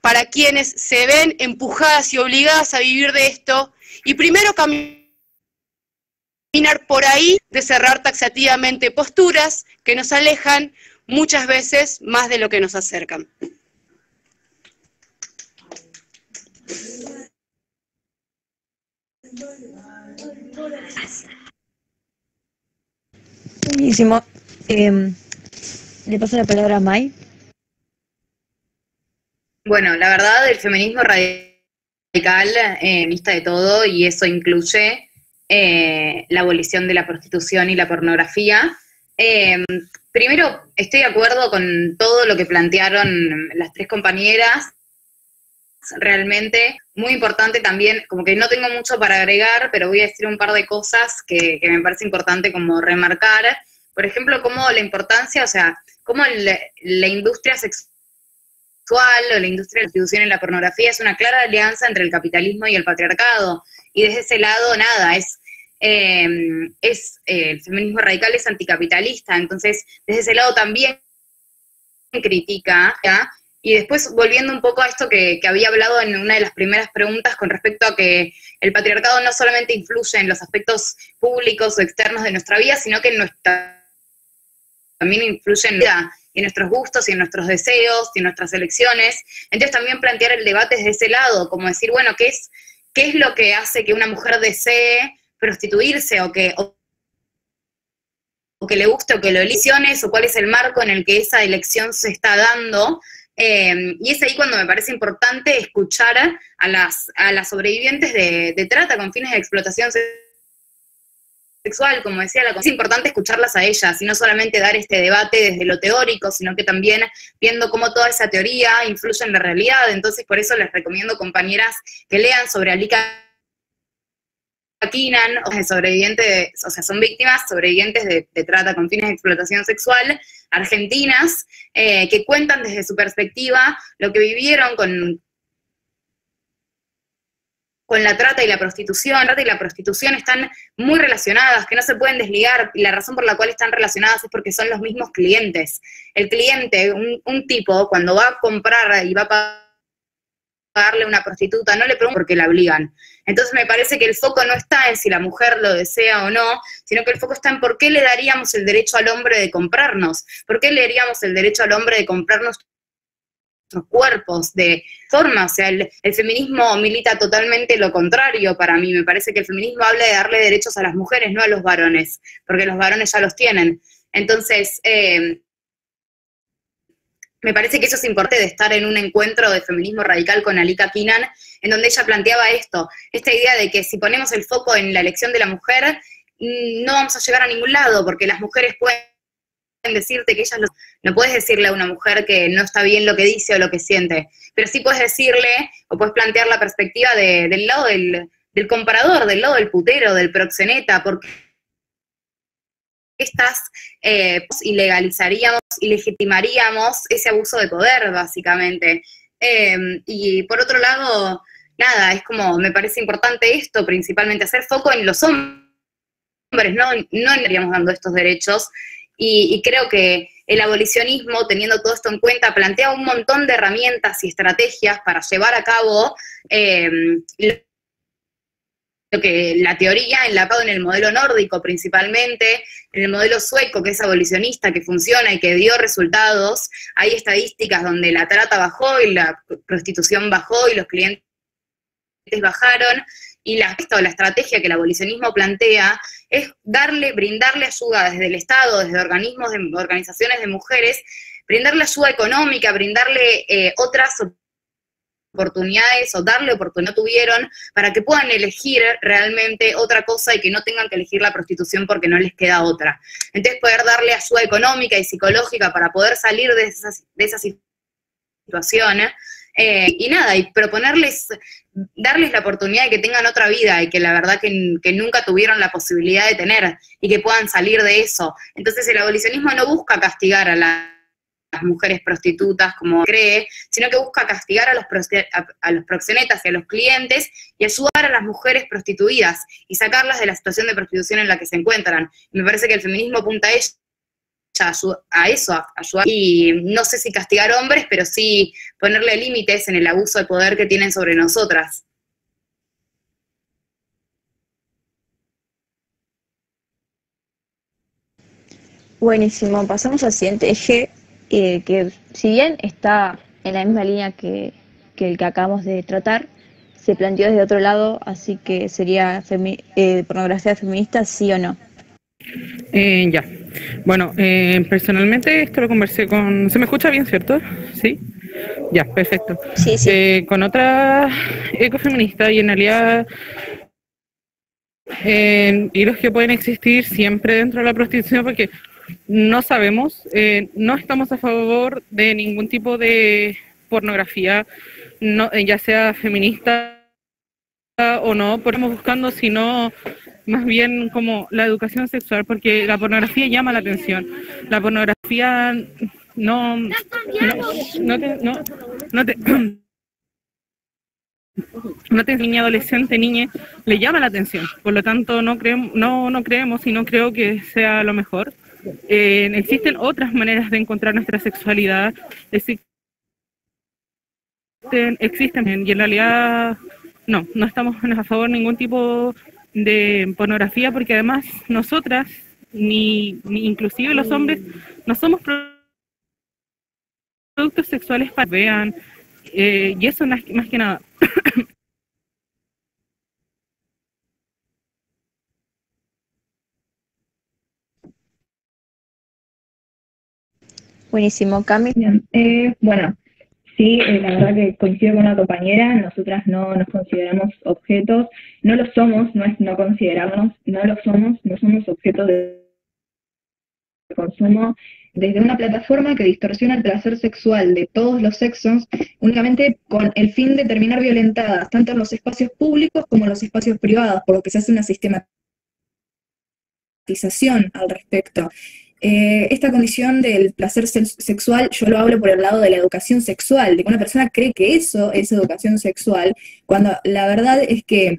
para quienes se ven empujadas y obligadas a vivir de esto, y primero caminar por ahí, de cerrar taxativamente posturas que nos alejan muchas veces más de lo que nos acercan. Buenísimo. Le paso la palabra a Mai. Bueno, la verdad, el feminismo radical lista de todo, y eso incluye la abolición de la prostitución y la pornografía. Primero, estoy de acuerdo con todo lo que plantearon las tres compañeras. Realmente muy importante también, como que no tengo mucho para agregar, pero voy a decir un par de cosas que me parece importante como remarcar. Por ejemplo, como la importancia, o sea, cómo la industria sexual o la industria de la prostitución y la pornografía es una clara alianza entre el capitalismo y el patriarcado. Y desde ese lado, nada, el feminismo radical es anticapitalista, entonces desde ese lado también critica, ¿ya? Y después, volviendo un poco a esto que había hablado en una de las primeras preguntas con respecto a que el patriarcado no solamente influye en los aspectos públicos o externos de nuestra vida, sino que también influye en nuestros gustos y en nuestros deseos y en nuestras elecciones. Entonces también plantear el debate desde ese lado, como decir, bueno, ¿qué es lo que hace que una mujer desee prostituirse o que le guste o que lo elecciones, o cuál es el marco en el que esa elección se está dando? Y es ahí cuando me parece importante escuchar a las sobrevivientes de trata con fines de explotación sexual, como decía es importante escucharlas a ellas, y no solamente dar este debate desde lo teórico, sino que también viendo cómo toda esa teoría influye en la realidad. Entonces, por eso les recomiendo, compañeras, que lean sobre Alika Kinan, sobrevivientes, o sea, son víctimas sobrevivientes de trata con fines de explotación sexual, argentinas, que cuentan desde su perspectiva lo que vivieron con la trata y la prostitución. La trata y la prostitución están muy relacionadas, que no se pueden desligar, y la razón por la cual están relacionadas es porque son los mismos clientes. El cliente, un tipo, cuando va a comprar y va a pagarle a una prostituta, no le pregunta por qué la obligan. Entonces me parece que el foco no está en si la mujer lo desea o no, sino que el foco está en por qué le daríamos el derecho al hombre de comprarnos, por qué le daríamos el derecho al hombre de comprarnos nuestros cuerpos, de forma. O sea, el feminismo milita totalmente lo contrario para mí. Me parece que el feminismo habla de darle derechos a las mujeres, no a los varones, porque los varones ya los tienen. Entonces, me parece que eso es importante, de estar en un encuentro de feminismo radical con Alika Kinan, en donde ella planteaba esta idea de que si ponemos el foco en la elección de la mujer, no vamos a llegar a ningún lado, porque las mujeres pueden decirte que ellas no puedes decirle a una mujer que no está bien lo que dice o lo que siente, pero sí puedes decirle, o puedes plantear la perspectiva del lado del comparador, del lado del putero, del proxeneta, porque ilegalizaríamos y legitimaríamos ese abuso de poder, básicamente. Y por otro lado, nada, es como, me parece importante esto, principalmente hacer foco en los hombres, no estaríamos dando estos derechos, y creo que el abolicionismo, teniendo todo esto en cuenta, plantea un montón de herramientas y estrategias para llevar a cabo lo que la teoría enlazado en el modelo nórdico principalmente, en el modelo sueco que es abolicionista, que funciona y que dio resultados. Hay estadísticas donde la trata bajó y la prostitución bajó y los clientes bajaron, y la estrategia que el abolicionismo plantea es brindarle ayuda desde el Estado, desde organizaciones de mujeres, brindarle ayuda económica, brindarle otras oportunidades o darle oportunidad que no tuvieron para que puedan elegir realmente otra cosa y que no tengan que elegir la prostitución porque no les queda otra. Entonces poder darle ayuda económica y psicológica para poder salir de esa situación, y nada, y darles la oportunidad de que tengan otra vida y que la verdad que nunca tuvieron la posibilidad de tener y que puedan salir de eso. Entonces el abolicionismo no busca castigar a las mujeres prostitutas como cree, sino que busca castigar a los proxenetas y a los clientes y ayudar a las mujeres prostituidas y sacarlas de la situación de prostitución en la que se encuentran. Y me parece que el feminismo apunta a eso, a ayudar, y no sé si castigar hombres, pero sí ponerle límites en el abuso de poder que tienen sobre nosotras. Buenísimo, pasamos al siguiente eje, que si bien está en la misma línea que el que acabamos de tratar, se planteó desde otro lado, así que sería pornografía feminista, sí o no. Ya. Bueno, personalmente esto lo conversé con... ¿Se me escucha bien, cierto? ¿Sí? Ya, perfecto. Sí, sí. Con otra ecofeminista, y en realidad hilos que pueden existir siempre dentro de la prostitución, porque no sabemos, no estamos a favor de ningún tipo de pornografía, no, ya sea feminista o no, estamos buscando, sino más bien como la educación sexual, porque la pornografía llama la atención. La pornografía no te niña, adolescente, niña, le llama la atención. Por lo tanto, no creemos y no creo que sea lo mejor. Existen otras maneras de encontrar nuestra sexualidad. Existen, y en realidad no estamos a favor de ningún tipo de pornografía, porque además nosotras, ni inclusive los hombres, no somos productos sexuales para que vean, y eso más que nada. Buenísimo, Cami. Bien, bueno, sí, la verdad que coincido con una compañera, nosotras no nos consideramos objetos, no lo somos, no es no considerarnos, no lo somos, no somos objetos de consumo desde una plataforma que distorsiona el placer sexual de todos los sexos únicamente con el fin de terminar violentadas, tanto en los espacios públicos como en los espacios privados, por lo que se hace una sistematización al respecto. Esta condición del placer sexual, yo lo hablo por el lado de la educación sexual, de que una persona cree que eso es educación sexual, cuando la verdad es que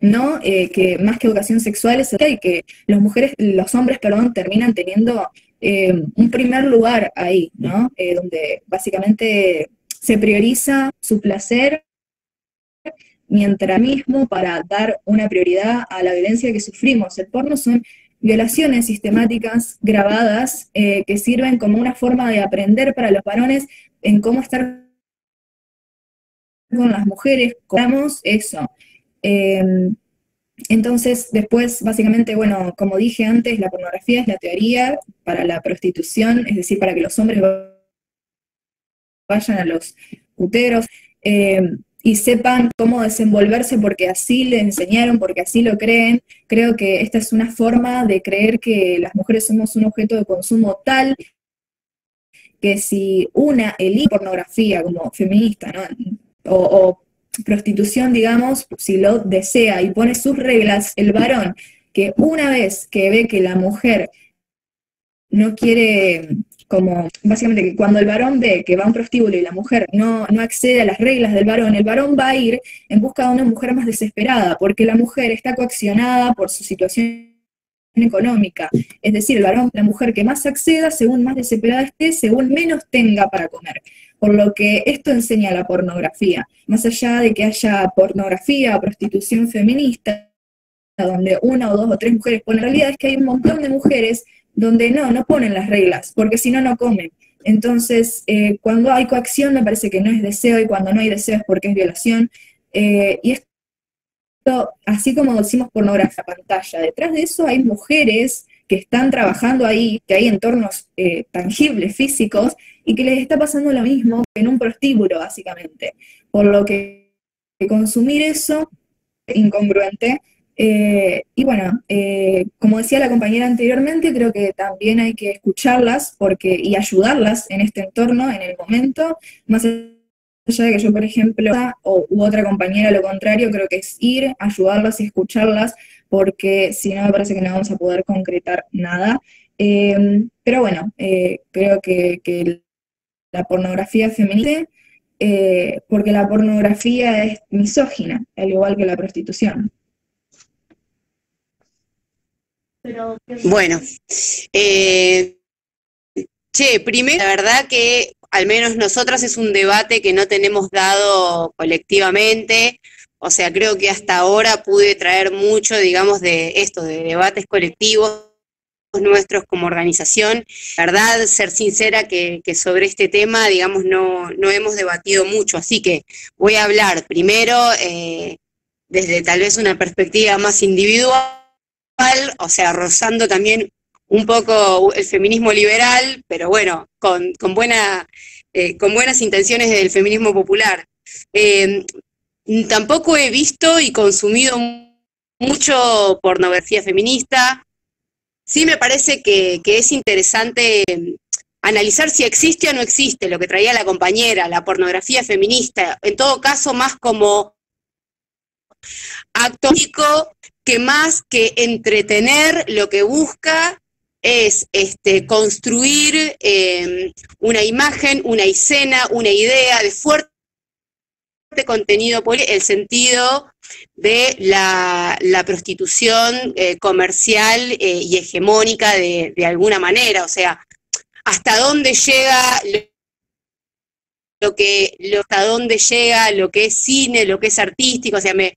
no, que más que educación sexual es y que los hombres, terminan teniendo un primer lugar ahí, ¿no? Donde básicamente se prioriza su placer mientras mismo para dar una prioridad a la violencia que sufrimos. El porno son violaciones sistemáticas grabadas que sirven como una forma de aprender para los varones en cómo estar con las mujeres, cómo eso. Entonces, después, básicamente, bueno, como dije antes, la pornografía es la teoría para la prostitución, es decir, para que los hombres vayan a los puteros. y sepan cómo desenvolverse porque así le enseñaron, porque así lo creen. Creo que esta es una forma de creer que las mujeres somos un objeto de consumo tal que si una elige pornografía como feminista, ¿no? o prostitución, digamos, si lo desea y pone sus reglas, el varón, que una vez que ve que la mujer no quiere, como básicamente que cuando el varón ve que va a un prostíbulo y la mujer no accede a las reglas del varón, el varón va a ir en busca de una mujer más desesperada, porque la mujer está coaccionada por su situación económica. Es decir, la mujer que más acceda, según más desesperada esté, según menos tenga para comer. Por lo que esto enseña la pornografía. Más allá de que haya pornografía o prostitución feminista, donde una o dos o tres mujeres ponen, la realidad es que hay un montón de mujeres donde no ponen las reglas, porque si no, no comen. Entonces, cuando hay coacción me parece que no es deseo, y cuando no hay deseo es porque es violación. Y esto, así como decimos pornografía, pantalla, detrás de eso hay mujeres que están trabajando ahí, que hay entornos tangibles, físicos, y que les está pasando lo mismo que en un prostíbulo, básicamente. Por lo que consumir eso es incongruente. Y bueno, como decía la compañera anteriormente, creo que también hay que escucharlas y ayudarlas en este entorno, en el momento, más allá de que yo, por ejemplo, u otra compañera lo contrario, creo que es ir, ayudarlas y escucharlas, porque si no me parece que no vamos a poder concretar nada. Pero bueno, creo que la pornografía feminista, porque la pornografía es misógina, al igual que la prostitución. Bueno, primero, la verdad que al menos nosotras es un debate que no tenemos dado colectivamente, o sea, creo que hasta ahora pude traer mucho, digamos, de esto, de debates colectivos nuestros como organización. La verdad, ser sincera que sobre este tema, digamos, no hemos debatido mucho, así que voy a hablar primero desde tal vez una perspectiva más individual, o sea, rozando también un poco el feminismo liberal, pero bueno, con buenas intenciones del feminismo popular. Tampoco he visto y consumido mucho pornografía feminista. Sí me parece que es interesante analizar si existe o no existe, lo que traía la compañera, la pornografía feminista, en todo caso más como acto que más que entretener, lo que busca es construir una imagen, una escena, una idea de fuerte contenido político, el sentido de la prostitución comercial y hegemónica de alguna manera, o sea, hasta dónde llega hasta dónde llega lo que es cine, lo que es artístico, o sea, me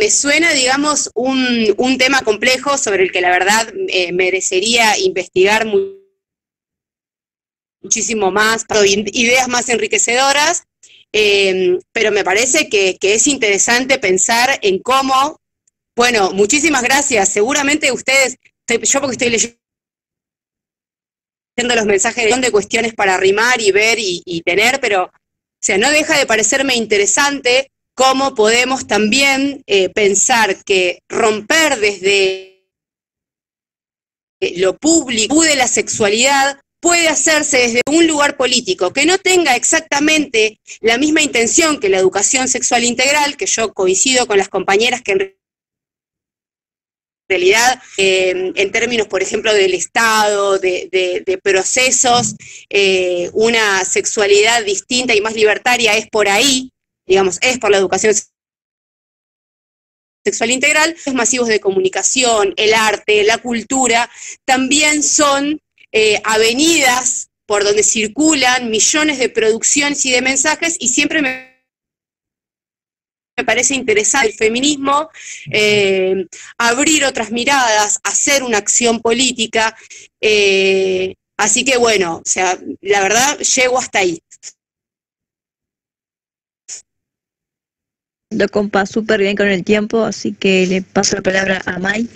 suena, digamos, un tema complejo sobre el que la verdad merecería investigar muchísimo más, ideas más enriquecedoras, pero me parece que es interesante pensar en cómo, bueno, muchísimas gracias, seguramente ustedes, yo porque estoy leyendo los mensajes de cuestiones para arrimar y ver y tener, pero, o sea, no deja de parecerme interesante cómo podemos también pensar que romper desde lo público de la sexualidad puede hacerse desde un lugar político que no tenga exactamente la misma intención que la educación sexual integral, que yo coincido con las compañeras que en realidad, en términos, por ejemplo, del Estado, de procesos, una sexualidad distinta y más libertaria es por ahí, digamos, es por la educación sexual integral. Los masivos de comunicación, el arte, la cultura, también son avenidas por donde circulan millones de producciones y de mensajes, y siempre me parece interesante el feminismo, abrir otras miradas, hacer una acción política, así que bueno, o sea, la verdad llego hasta ahí. Lo compa súper bien con el tiempo, así que le paso la palabra a Mai.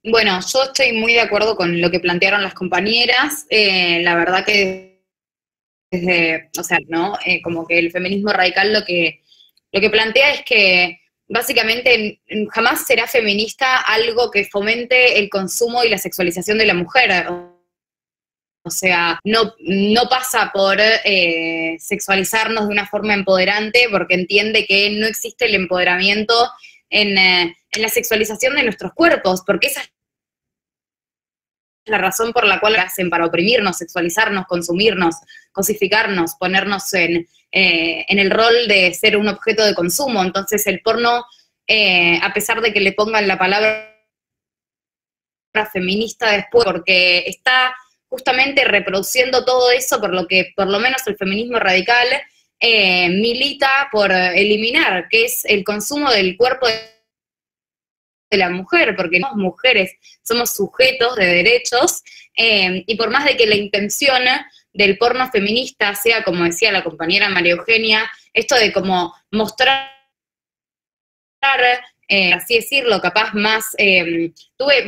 Bueno, yo estoy muy de acuerdo con lo que plantearon las compañeras. La verdad que o sea, ¿no? Como que el feminismo radical lo que plantea es que básicamente jamás será feminista algo que fomente el consumo y la sexualización de la mujer. O sea, no pasa por sexualizarnos de una forma empoderante, porque entiende que no existe el empoderamiento en la sexualización de nuestros cuerpos, porque esa es la razón por la cual lo hacen, para oprimirnos, sexualizarnos, consumirnos, cosificarnos, ponernos en el rol de ser un objeto de consumo. Entonces el porno, a pesar de que le pongan la palabra feminista después, porque está justamente reproduciendo todo eso, por lo que por lo menos el feminismo radical milita por eliminar, que es el consumo del cuerpo de la mujer, porque no somos mujeres, somos sujetos de derechos, y por más de que la intención del porno feminista sea, como decía la compañera María Eugenia, esto de como mostrar, así decirlo, capaz más,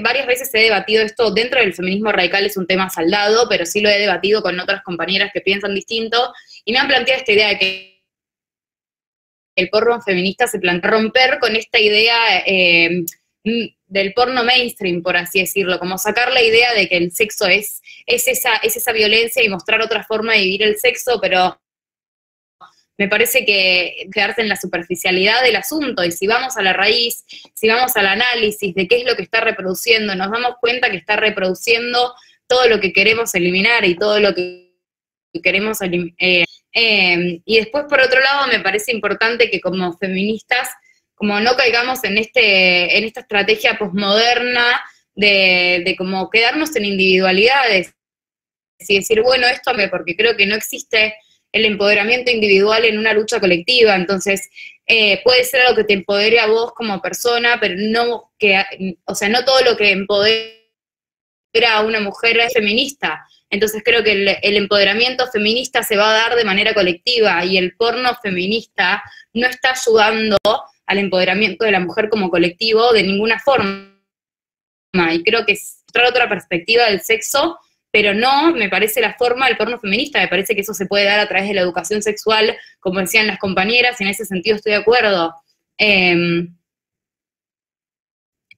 varias veces he debatido esto, dentro del feminismo radical es un tema saldado, pero sí lo he debatido con otras compañeras que piensan distinto, y me han planteado esta idea de que el porno feminista se plantea romper con esta idea del porno mainstream, por así decirlo, como sacar la idea de que el sexo es esa violencia y mostrar otra forma de vivir el sexo, pero me parece que quedarse en la superficialidad del asunto, y si vamos a la raíz, si vamos al análisis de qué es lo que está reproduciendo, nos damos cuenta que está reproduciendo todo lo que queremos eliminar y todo lo que queremos y después, por otro lado, me parece importante que como feministas, como no caigamos en esta estrategia posmoderna de como quedarnos en individualidades y decir, bueno, esto porque creo que no existe el empoderamiento individual en una lucha colectiva. Entonces puede ser algo que te empodere a vos como persona, pero no todo lo que empodera a una mujer es feminista. Entonces creo que el empoderamiento feminista se va a dar de manera colectiva, y el porno feminista no está ayudando al empoderamiento de la mujer como colectivo de ninguna forma. Y creo que es otra perspectiva del sexo, pero no me parece la forma del porno feminista. Me parece que eso se puede dar a través de la educación sexual, como decían las compañeras, y en ese sentido estoy de acuerdo.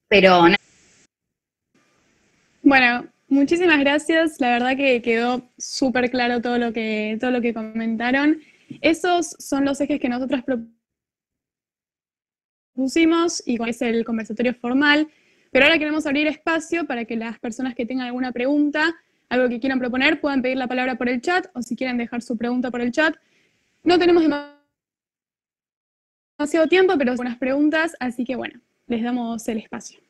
Pero Bueno, muchísimas gracias. La verdad que quedó súper claro todo lo que comentaron. Esos son los ejes que nosotros propusimos y con es el conversatorio formal. Pero ahora queremos abrir espacio para que las personas que tengan alguna pregunta, algo que quieran proponer, puedan pedir la palabra por el chat, o si quieren dejar su pregunta por el chat. No tenemos demasiado tiempo, pero son unas preguntas, así que bueno, les damos el espacio.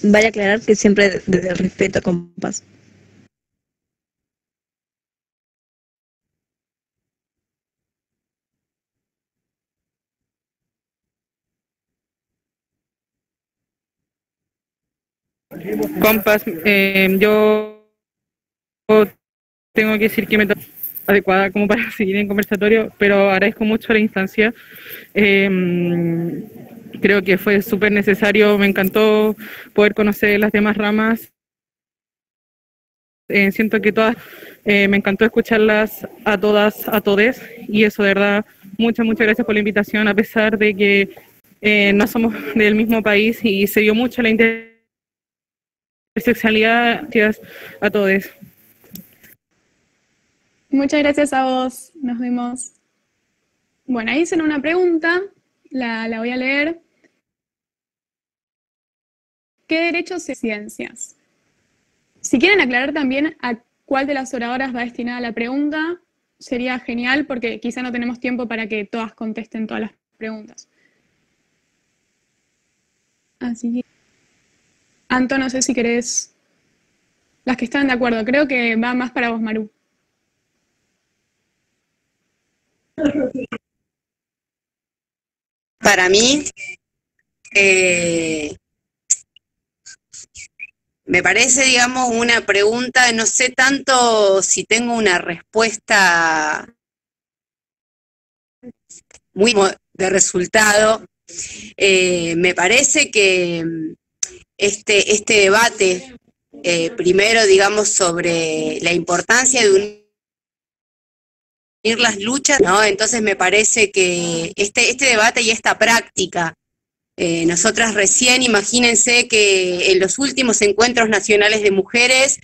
Vale aclarar que siempre desde el respeto, compás. Compas, yo tengo que decir que me tomo adecuada como para seguir en conversatorio, pero agradezco mucho la instancia. Creo que fue súper necesario, me encantó poder conocer las demás ramas. Siento que todas, me encantó escucharlas a todas, a todes, y eso de verdad, muchas gracias por la invitación, a pesar de que no somos del mismo país y se dio mucho la intersexualidad. Gracias a todos. Muchas gracias a vos, nos vemos. Bueno, ahí hicieron una pregunta, la voy a leer. ¿Qué derechos y ciencias? Si quieren aclarar también a cuál de las oradoras va destinada la pregunta, sería genial, porque quizá no tenemos tiempo para que todas contesten todas las preguntas. Así que, Anto, no sé si querés, las que están de acuerdo, creo que va más para vos, Maru. Para mí, me parece, digamos, una pregunta, no sé tanto si tengo una respuesta muy de resultado. Me parece que este debate primero, digamos, sobre la importancia de unir las luchas, ¿no? Entonces me parece que este debate y esta práctica, nosotras recién, imagínense que en los últimos encuentros nacionales de mujeres,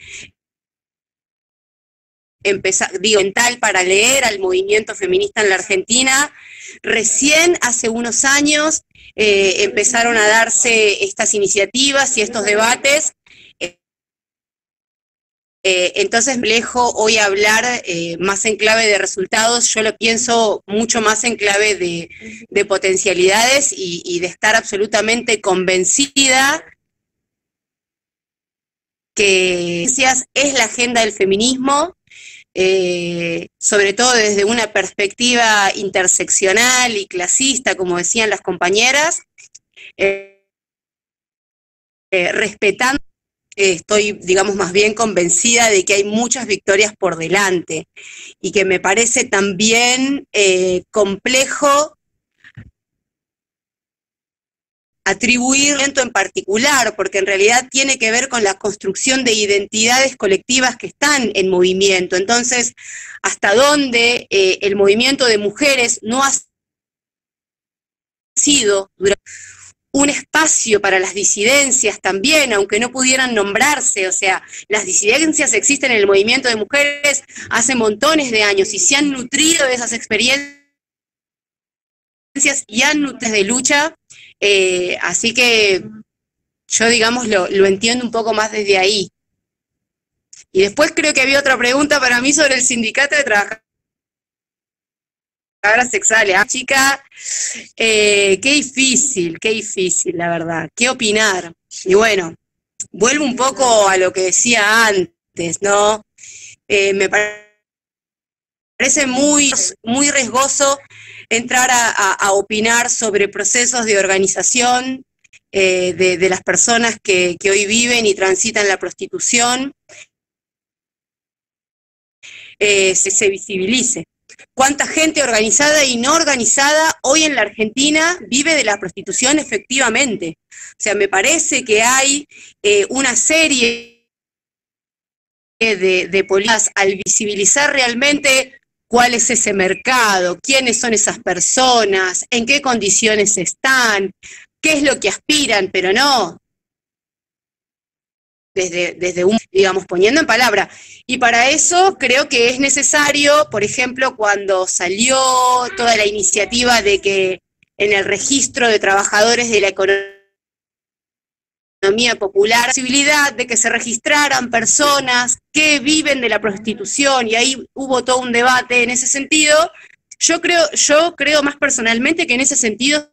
mental para leer al movimiento feminista en la Argentina, recién hace unos años empezaron a darse estas iniciativas y estos debates. Entonces me dejo hoy hablar más en clave de resultados, yo lo pienso mucho más en clave de potencialidades y de estar absolutamente convencida que es la agenda del feminismo, sobre todo desde una perspectiva interseccional y clasista, como decían las compañeras, respetando. Estoy, digamos, más bien convencida de que hay muchas victorias por delante y que me parece también complejo atribuir en particular, porque en realidad tiene que ver con la construcción de identidades colectivas que están en movimiento. Entonces, hasta dónde el movimiento de mujeres no ha sido un espacio para las disidencias también, aunque no pudieran nombrarse, o sea, las disidencias existen en el movimiento de mujeres hace montones de años y se han nutrido de esas experiencias y han nutrido de lucha, así que yo, digamos, lo entiendo un poco más desde ahí. Y después creo que había otra pregunta para mí sobre el sindicato de trabajadoras sexuales. Chica, qué difícil, la verdad. ¿Qué opinar? Y bueno, vuelvo un poco a lo que decía antes, ¿no? Me parece muy riesgoso entrar a opinar sobre procesos de organización de las personas que hoy viven y transitan la prostitución, se visibilice. ¿Cuánta gente organizada y no organizada hoy en la Argentina vive de la prostitución efectivamente? O sea, me parece que hay una serie de políticas al visibilizar realmente cuál es ese mercado, quiénes son esas personas, en qué condiciones están, qué es lo que aspiran, pero no desde un, digamos, poniendo en palabra. Y para eso creo que es necesario, por ejemplo, cuando salió toda la iniciativa de que en el registro de trabajadores de la economía popular, la posibilidad de que se registraran personas que viven de la prostitución, y ahí hubo todo un debate en ese sentido. Yo creo más personalmente que en ese sentido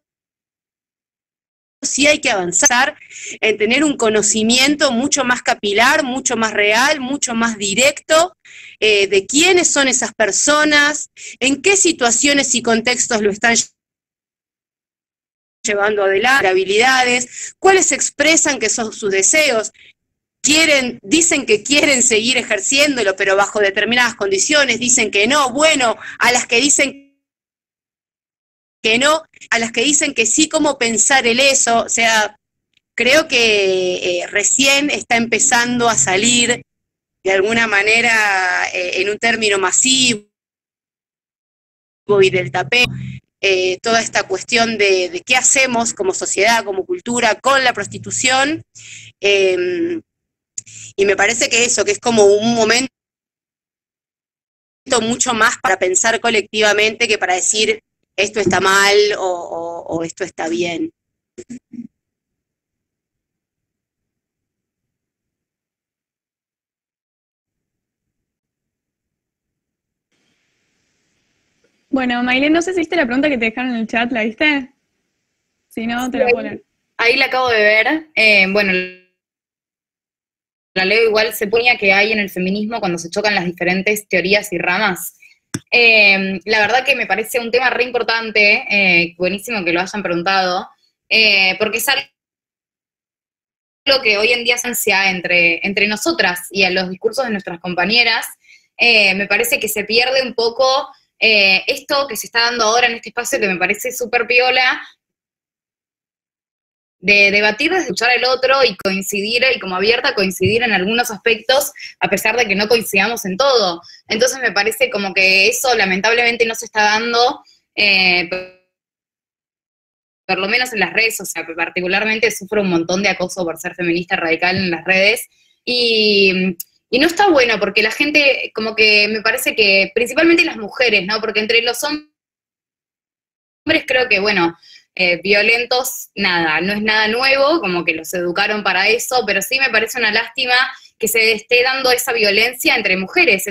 sí hay que avanzar en tener un conocimiento mucho más capilar, mucho más real, mucho más directo de quiénes son esas personas, en qué situaciones y contextos lo están llevando adelante, habilidades, cuáles expresan que son sus deseos, dicen que quieren seguir ejerciéndolo, pero bajo determinadas condiciones, dicen que no. Bueno, a las que dicen que no, a las que dicen que sí, cómo pensar el eso. O sea, creo que recién está empezando a salir de alguna manera en un término masivo y del tapete, toda esta cuestión de qué hacemos como sociedad, como cultura, con la prostitución, y me parece que eso, que es como un momento mucho más para pensar colectivamente que para decir esto está mal o esto está bien. Bueno, Maylene, no sé si viste la pregunta que te dejaron en el chat, ¿la viste? Si no, te la voy a poner. Ahí la acabo de ver. Bueno, la leo igual. Se ponía que hay en el feminismo cuando se chocan las diferentes teorías y ramas. La verdad que me parece un tema re importante, buenísimo que lo hayan preguntado, porque es algo que hoy en día se ansia entre nosotras y a los discursos de nuestras compañeras. Me parece que se pierde un poco esto que se está dando ahora en este espacio, que me parece súper piola, de debatir, de escuchar al otro y coincidir, y como abierta a coincidir en algunos aspectos, a pesar de que no coincidamos en todo. Entonces me parece como que eso lamentablemente no se está dando, por lo menos en las redes, o sea, particularmente sufro un montón de acoso por ser feminista radical en las redes, y no está bueno, porque la gente, como que me parece que, principalmente las mujeres, ¿no? Porque entre los hombres creo que, bueno, violentos, nada, no es nada nuevo, como que los educaron para eso, pero sí me parece una lástima que se esté dando esa violencia entre mujeres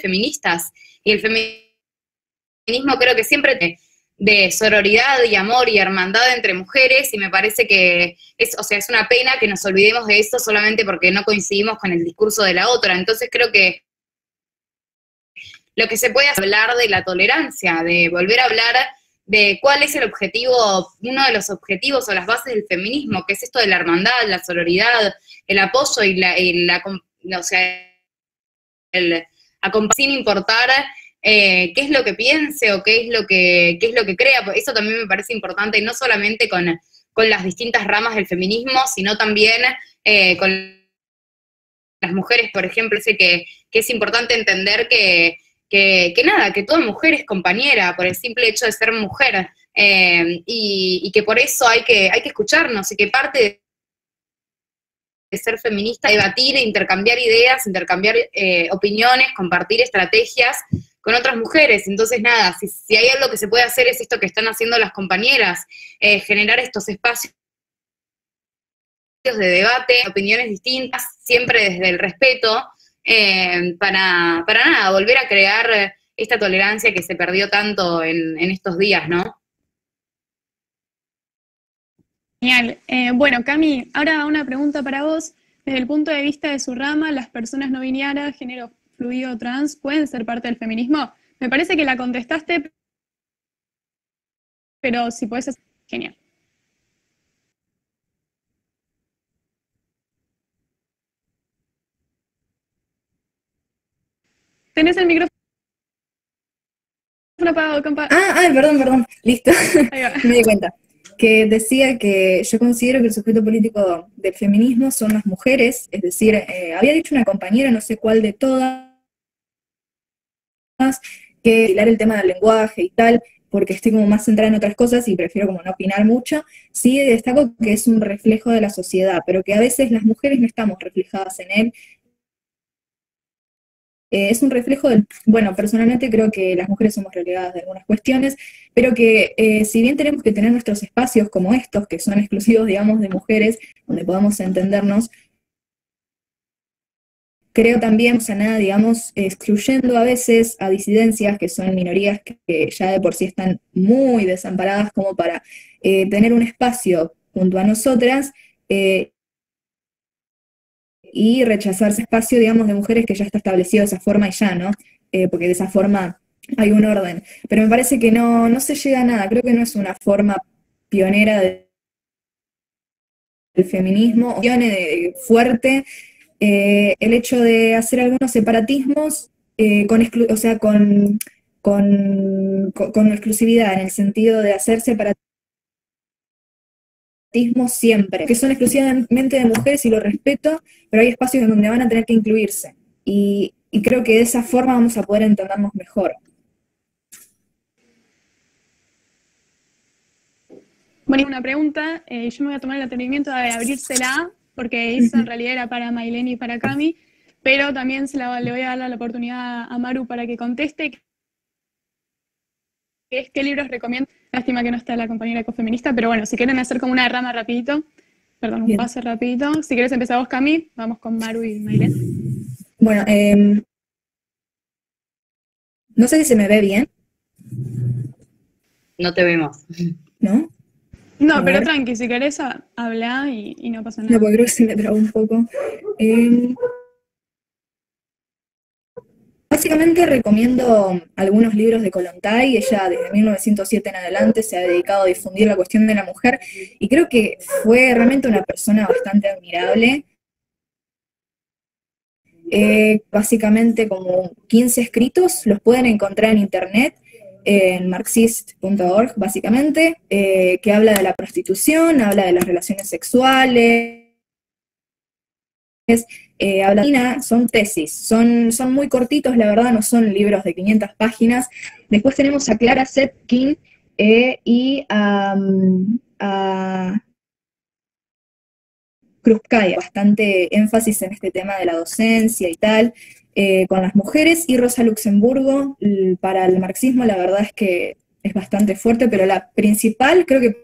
feministas, y el feminismo creo que siempre de sororidad y amor y hermandad entre mujeres, y me parece que es una pena que nos olvidemos de eso solamente porque no coincidimos con el discurso de la otra. Entonces creo que lo que se puede hablar de la tolerancia, de volver a hablar de cuál es el objetivo, uno de los objetivos o las bases del feminismo, que es esto de la hermandad, la sororidad, el apoyo y sin importar qué es lo que piense o qué es lo que crea. Eso también me parece importante, no solamente con las distintas ramas del feminismo, sino también con las mujeres, por ejemplo. Sé que es importante entender que toda mujer es compañera por el simple hecho de ser mujer, y que por eso hay que escucharnos, y que parte de ser feminista, debatir, intercambiar ideas, intercambiar opiniones, compartir estrategias con otras mujeres. Entonces, nada, si hay algo que se puede hacer es esto que están haciendo las compañeras, generar estos espacios de debate, opiniones distintas, siempre desde el respeto, para nada, volver a crear esta tolerancia que se perdió tanto en estos días, ¿no? Genial. Bueno, Cami, ahora una pregunta para vos. Desde el punto de vista de su rama, ¿las personas no binarias, género fluido, trans, pueden ser parte del feminismo? Me parece que la contestaste, pero si podés, genial. Tenés el micrófono apagado, compa. Perdón, listo. Ahí va. Me di cuenta. Que decía que yo considero que el sujeto político del feminismo son las mujeres, es decir, había dicho una compañera, no sé cuál de todas, que hablar el tema del lenguaje y tal, porque estoy como más centrada en otras cosas y prefiero como no opinar mucho. Sí destaco que es un reflejo de la sociedad, pero que a veces las mujeres no estamos reflejadas en él. Es un reflejo del, bueno, personalmente creo que las mujeres somos relegadas de algunas cuestiones, pero que si bien tenemos que tener nuestros espacios como estos, que son exclusivos, digamos, de mujeres, donde podamos entendernos, creo también, o sea, nada, digamos, excluyendo a veces a disidencias, que son minorías que ya de por sí están muy desamparadas como para tener un espacio junto a nosotras, y rechazar ese espacio, digamos, de mujeres que ya está establecido de esa forma y ya, ¿no? Porque de esa forma hay un orden. Pero me parece que no se llega a nada, creo que no es una forma pionera del feminismo, fuerte, el hecho de hacer algunos separatismos con exclusividad, en el sentido de hacer separatismos siempre, que son exclusivamente de mujeres y lo respeto, pero hay espacios en donde van a tener que incluirse. Y creo que de esa forma vamos a poder entendernos mejor. Bueno, una pregunta, yo me voy a tomar el atrevimiento de abrírsela, porque eso en realidad era para Mailén y para Cami, pero también le voy a dar la oportunidad a Maru para que conteste, qué libros recomiendo. Lástima que no está la compañera ecofeminista, pero bueno, si quieren hacer como una rama rapidito, perdón, un pase rapidito. Si quieres empezar vos, Cami, vamos con Maru y Mailén. Bueno, no sé si se me ve bien. No te vemos. ¿No? No, pero tranqui, si querés hablar y no pasa nada. No, porque creo que se me trabó un poco. Básicamente recomiendo algunos libros de Kollontai. Ella desde 1907 en adelante se ha dedicado a difundir la cuestión de la mujer y creo que fue realmente una persona bastante admirable. Básicamente como 15 escritos, los pueden encontrar en internet. en marxist.org, básicamente, que habla de la prostitución, habla de las relaciones sexuales, son tesis, son muy cortitos, la verdad, no son libros de 500 páginas. Después tenemos a Clara Zetkin y a Krupskaya, bastante énfasis en este tema de la docencia y tal, con las mujeres, y Rosa Luxemburgo, para el marxismo la verdad es que es bastante fuerte, pero la principal creo que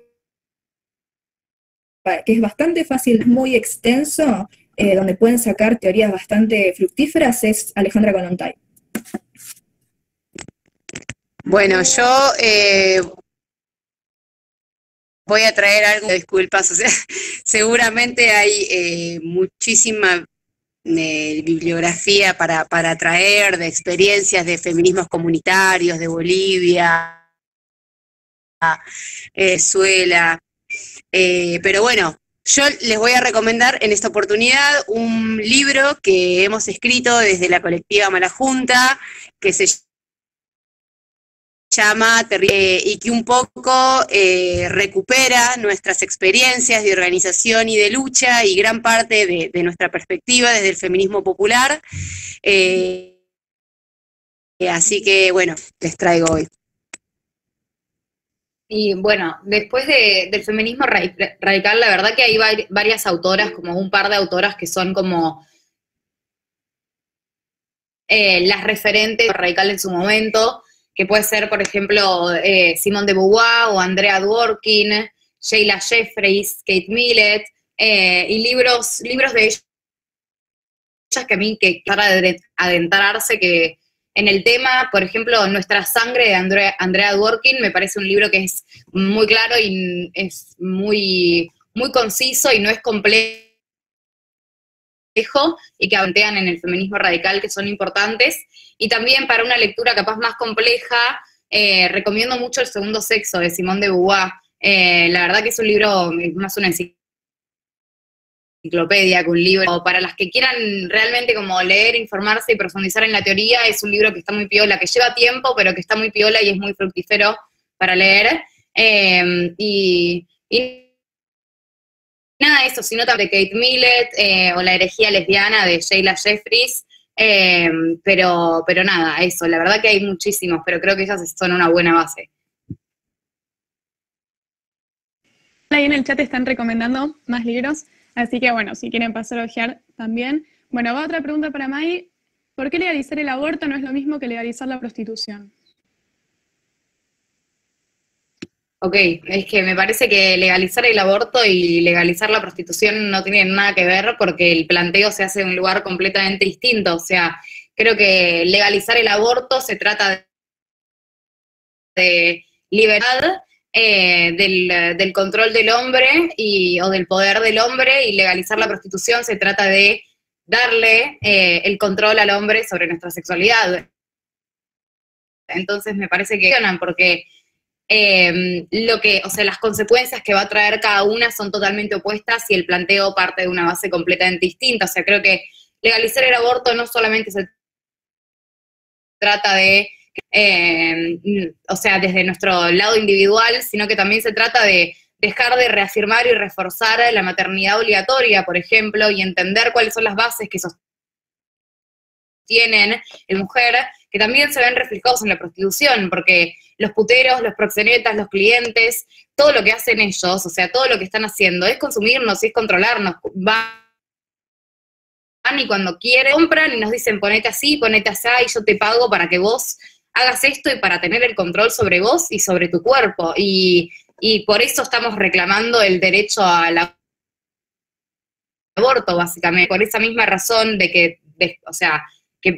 es bastante fácil, muy extenso, donde pueden sacar teorías bastante fructíferas, es Alejandra Kollontai. Bueno, yo voy a traer algo, disculpas, o sea, seguramente hay muchísima bibliografía para traer, de experiencias de feminismos comunitarios, de Bolivia, Venezuela, pero bueno, yo les voy a recomendar en esta oportunidad un libro que hemos escrito desde la colectiva Mala Junta, que se llama y que un poco recupera nuestras experiencias de organización y de lucha y gran parte de nuestra perspectiva desde el feminismo popular. Así que bueno, les traigo hoy. Y bueno, después del feminismo radical, la verdad que hay varias autoras, como un par de autoras que son como las referentes radical en su momento, que puede ser, por ejemplo, Simone de Beauvoir o Andrea Dworkin, Sheila Jeffreys, Kate Millett, y libros de ellas que a mí, que para adentrarse que en el tema, por ejemplo, Nuestra Sangre de Andrea Dworkin, me parece un libro que es muy claro y es muy, muy conciso y no es complejo, y que plantean en el feminismo radical que son importantes. Y también para una lectura capaz más compleja, recomiendo mucho El Segundo Sexo de Simone de Beauvoir. La verdad que es un libro más una enciclopedia que un libro. Para las que quieran realmente como leer, informarse y profundizar en la teoría, es un libro que está muy piola, que lleva tiempo, pero que está muy piola y es muy fructífero para leer. Y nada de eso, sino también de Kate Millett, o La herejía lesbiana de Sheila Jeffreys, pero nada, eso, la verdad que hay muchísimos, pero creo que esas son una buena base. Ahí en el chat están recomendando más libros, así que bueno, si quieren pasar a ojear también. Bueno, va otra pregunta para Mai. ¿Por qué legalizar el aborto no es lo mismo que legalizar la prostitución? Ok, es que me parece que legalizar el aborto y legalizar la prostitución no tienen nada que ver, porque el planteo se hace en un lugar completamente distinto. O sea, creo que legalizar el aborto se trata de libertad, del control del hombre o del poder del hombre, y legalizar la prostitución se trata de darle el control al hombre sobre nuestra sexualidad. Entonces me parece que funcionan porque las consecuencias que va a traer cada una son totalmente opuestas y el planteo parte de una base completamente distinta. O sea, creo que legalizar el aborto no solamente se trata de, desde nuestro lado individual, sino que también se trata de dejar de reafirmar y reforzar la maternidad obligatoria, por ejemplo, y entender cuáles son las bases que sostienen la mujer, que también se ven reflejados en la prostitución, porque los puteros, los proxenetas, los clientes, todo lo que hacen ellos, o sea, todo lo que están haciendo es consumirnos y es controlarnos. Van y cuando quieren compran y nos dicen ponete así, y yo te pago para que vos hagas esto y para tener el control sobre vos y sobre tu cuerpo. Y por eso estamos reclamando el derecho al aborto, básicamente, por esa misma razón de que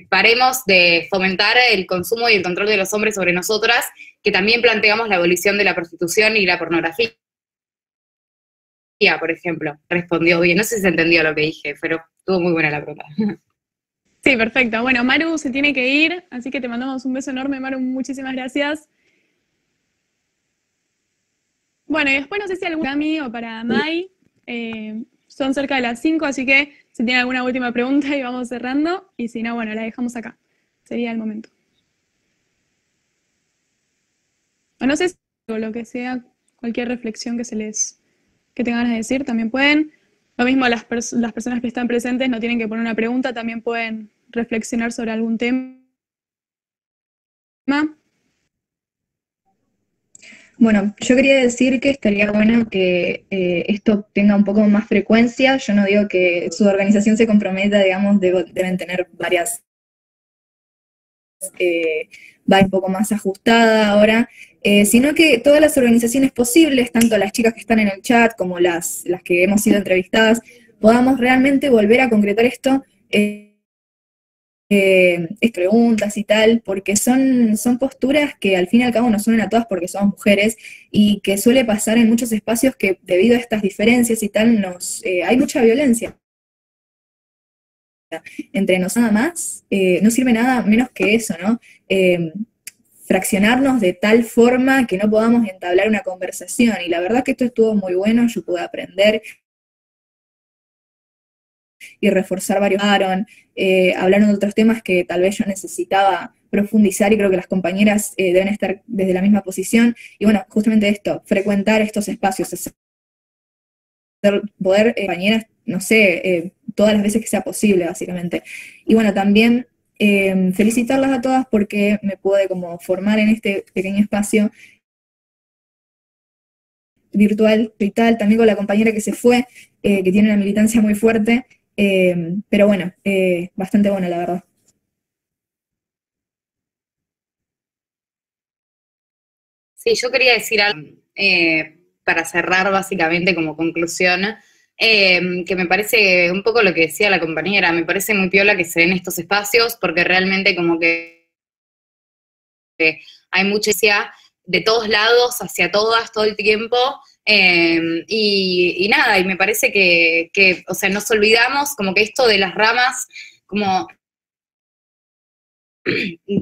paremos de fomentar el consumo y el control de los hombres sobre nosotras, que también planteamos la abolición de la prostitución y la pornografía, por ejemplo. Respondió bien, no sé si se entendió lo que dije, pero estuvo muy buena la pregunta. Sí, perfecto. Bueno, Maru se tiene que ir, así que te mandamos un beso enorme, Maru, muchísimas gracias. Bueno, y después no sé si algún para mí o para Mai, son cerca de las 5, así que si tienen alguna última pregunta y vamos cerrando, y si no, bueno, la dejamos acá. Sería el momento. O no sé si o lo que sea, cualquier reflexión que tengan ganas de decir, también pueden. Lo mismo las personas que están presentes no tienen que poner una pregunta, también pueden reflexionar sobre algún tema. Bueno, yo quería decir que estaría bueno que esto tenga un poco más frecuencia. Yo no digo que su organización se comprometa, digamos, deben tener varias, va un poco más ajustada ahora, sino que todas las organizaciones posibles, tanto las chicas que están en el chat como las que hemos sido entrevistadas, podamos realmente volver a concretar esto. Preguntas y tal, porque son posturas que al fin y al cabo nos unen a todas porque somos mujeres y que suele pasar en muchos espacios que debido a estas diferencias y tal hay mucha violencia entre nosotros. Nada más, no sirve nada menos que eso, ¿no? Fraccionarnos de tal forma que no podamos entablar una conversación, y la verdad que esto estuvo muy bueno, yo pude aprender y reforzar varios. Hablaron de otros temas que tal vez yo necesitaba profundizar, y creo que las compañeras deben estar desde la misma posición. Y bueno, justamente esto, frecuentar estos espacios, poder, compañeras, no sé, todas las veces que sea posible, básicamente. Y bueno, también felicitarlas a todas porque me pude como formar en este pequeño espacio virtual y tal, también con la compañera que se fue, que tiene una militancia muy fuerte. Pero bueno, bastante bueno, la verdad. Sí, yo quería decir algo para cerrar básicamente como conclusión, que me parece un poco lo que decía la compañera, me parece muy piola que se den estos espacios porque realmente como que hay mucha necesidad de todos lados, hacia todas, todo el tiempo, y nada, y me parece que, o sea, nos olvidamos como que esto de las ramas, como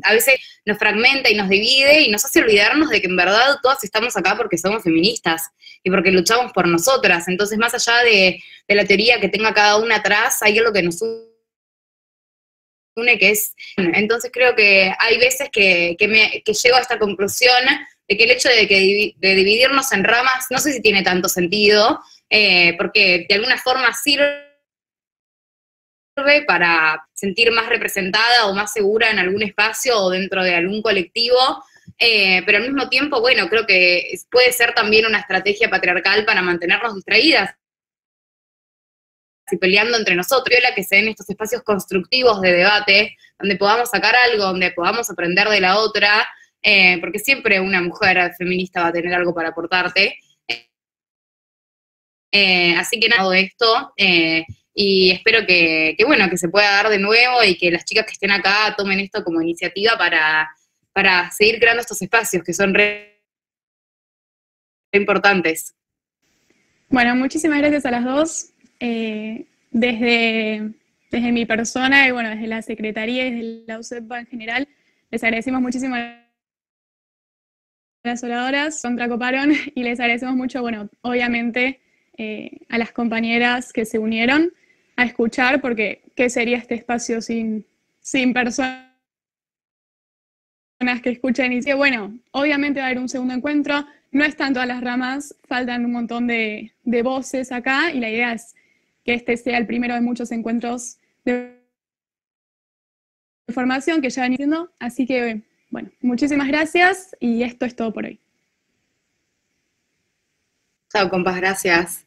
a veces nos fragmenta y nos divide y nos hace olvidarnos de que en verdad todas estamos acá porque somos feministas y porque luchamos por nosotras. Entonces, más allá de la teoría que tenga cada una atrás, hay algo que nos une, que es... Entonces creo que hay veces que llego a esta conclusión de que el hecho de dividirnos en ramas, no sé si tiene tanto sentido, porque de alguna forma sirve para sentir más representada o más segura en algún espacio o dentro de algún colectivo, pero al mismo tiempo, bueno, creo que puede ser también una estrategia patriarcal para mantenernos distraídas y peleando entre nosotros, la que se den estos espacios constructivos de debate, donde podamos sacar algo, donde podamos aprender de la otra, porque siempre una mujer feminista va a tener algo para aportarte. Así que nada, esto, y espero que se pueda dar de nuevo y que las chicas que estén acá tomen esto como iniciativa para seguir creando estos espacios que son re importantes. Bueno, muchísimas gracias a las dos. Desde mi persona y bueno, desde la Secretaría y desde la UCEPA en general, les agradecemos muchísimo a las oradoras, contracoparon, y les agradecemos mucho, bueno, obviamente a las compañeras que se unieron a escuchar, porque ¿qué sería este espacio sin personas que escuchen? Y bueno, obviamente va a haber un segundo encuentro, no están todas las ramas, faltan un montón de voces acá, y la idea es que este sea el primero de muchos encuentros de formación que ya van haciendo. Así que, bueno, muchísimas gracias y esto es todo por hoy. Chao, compas, gracias.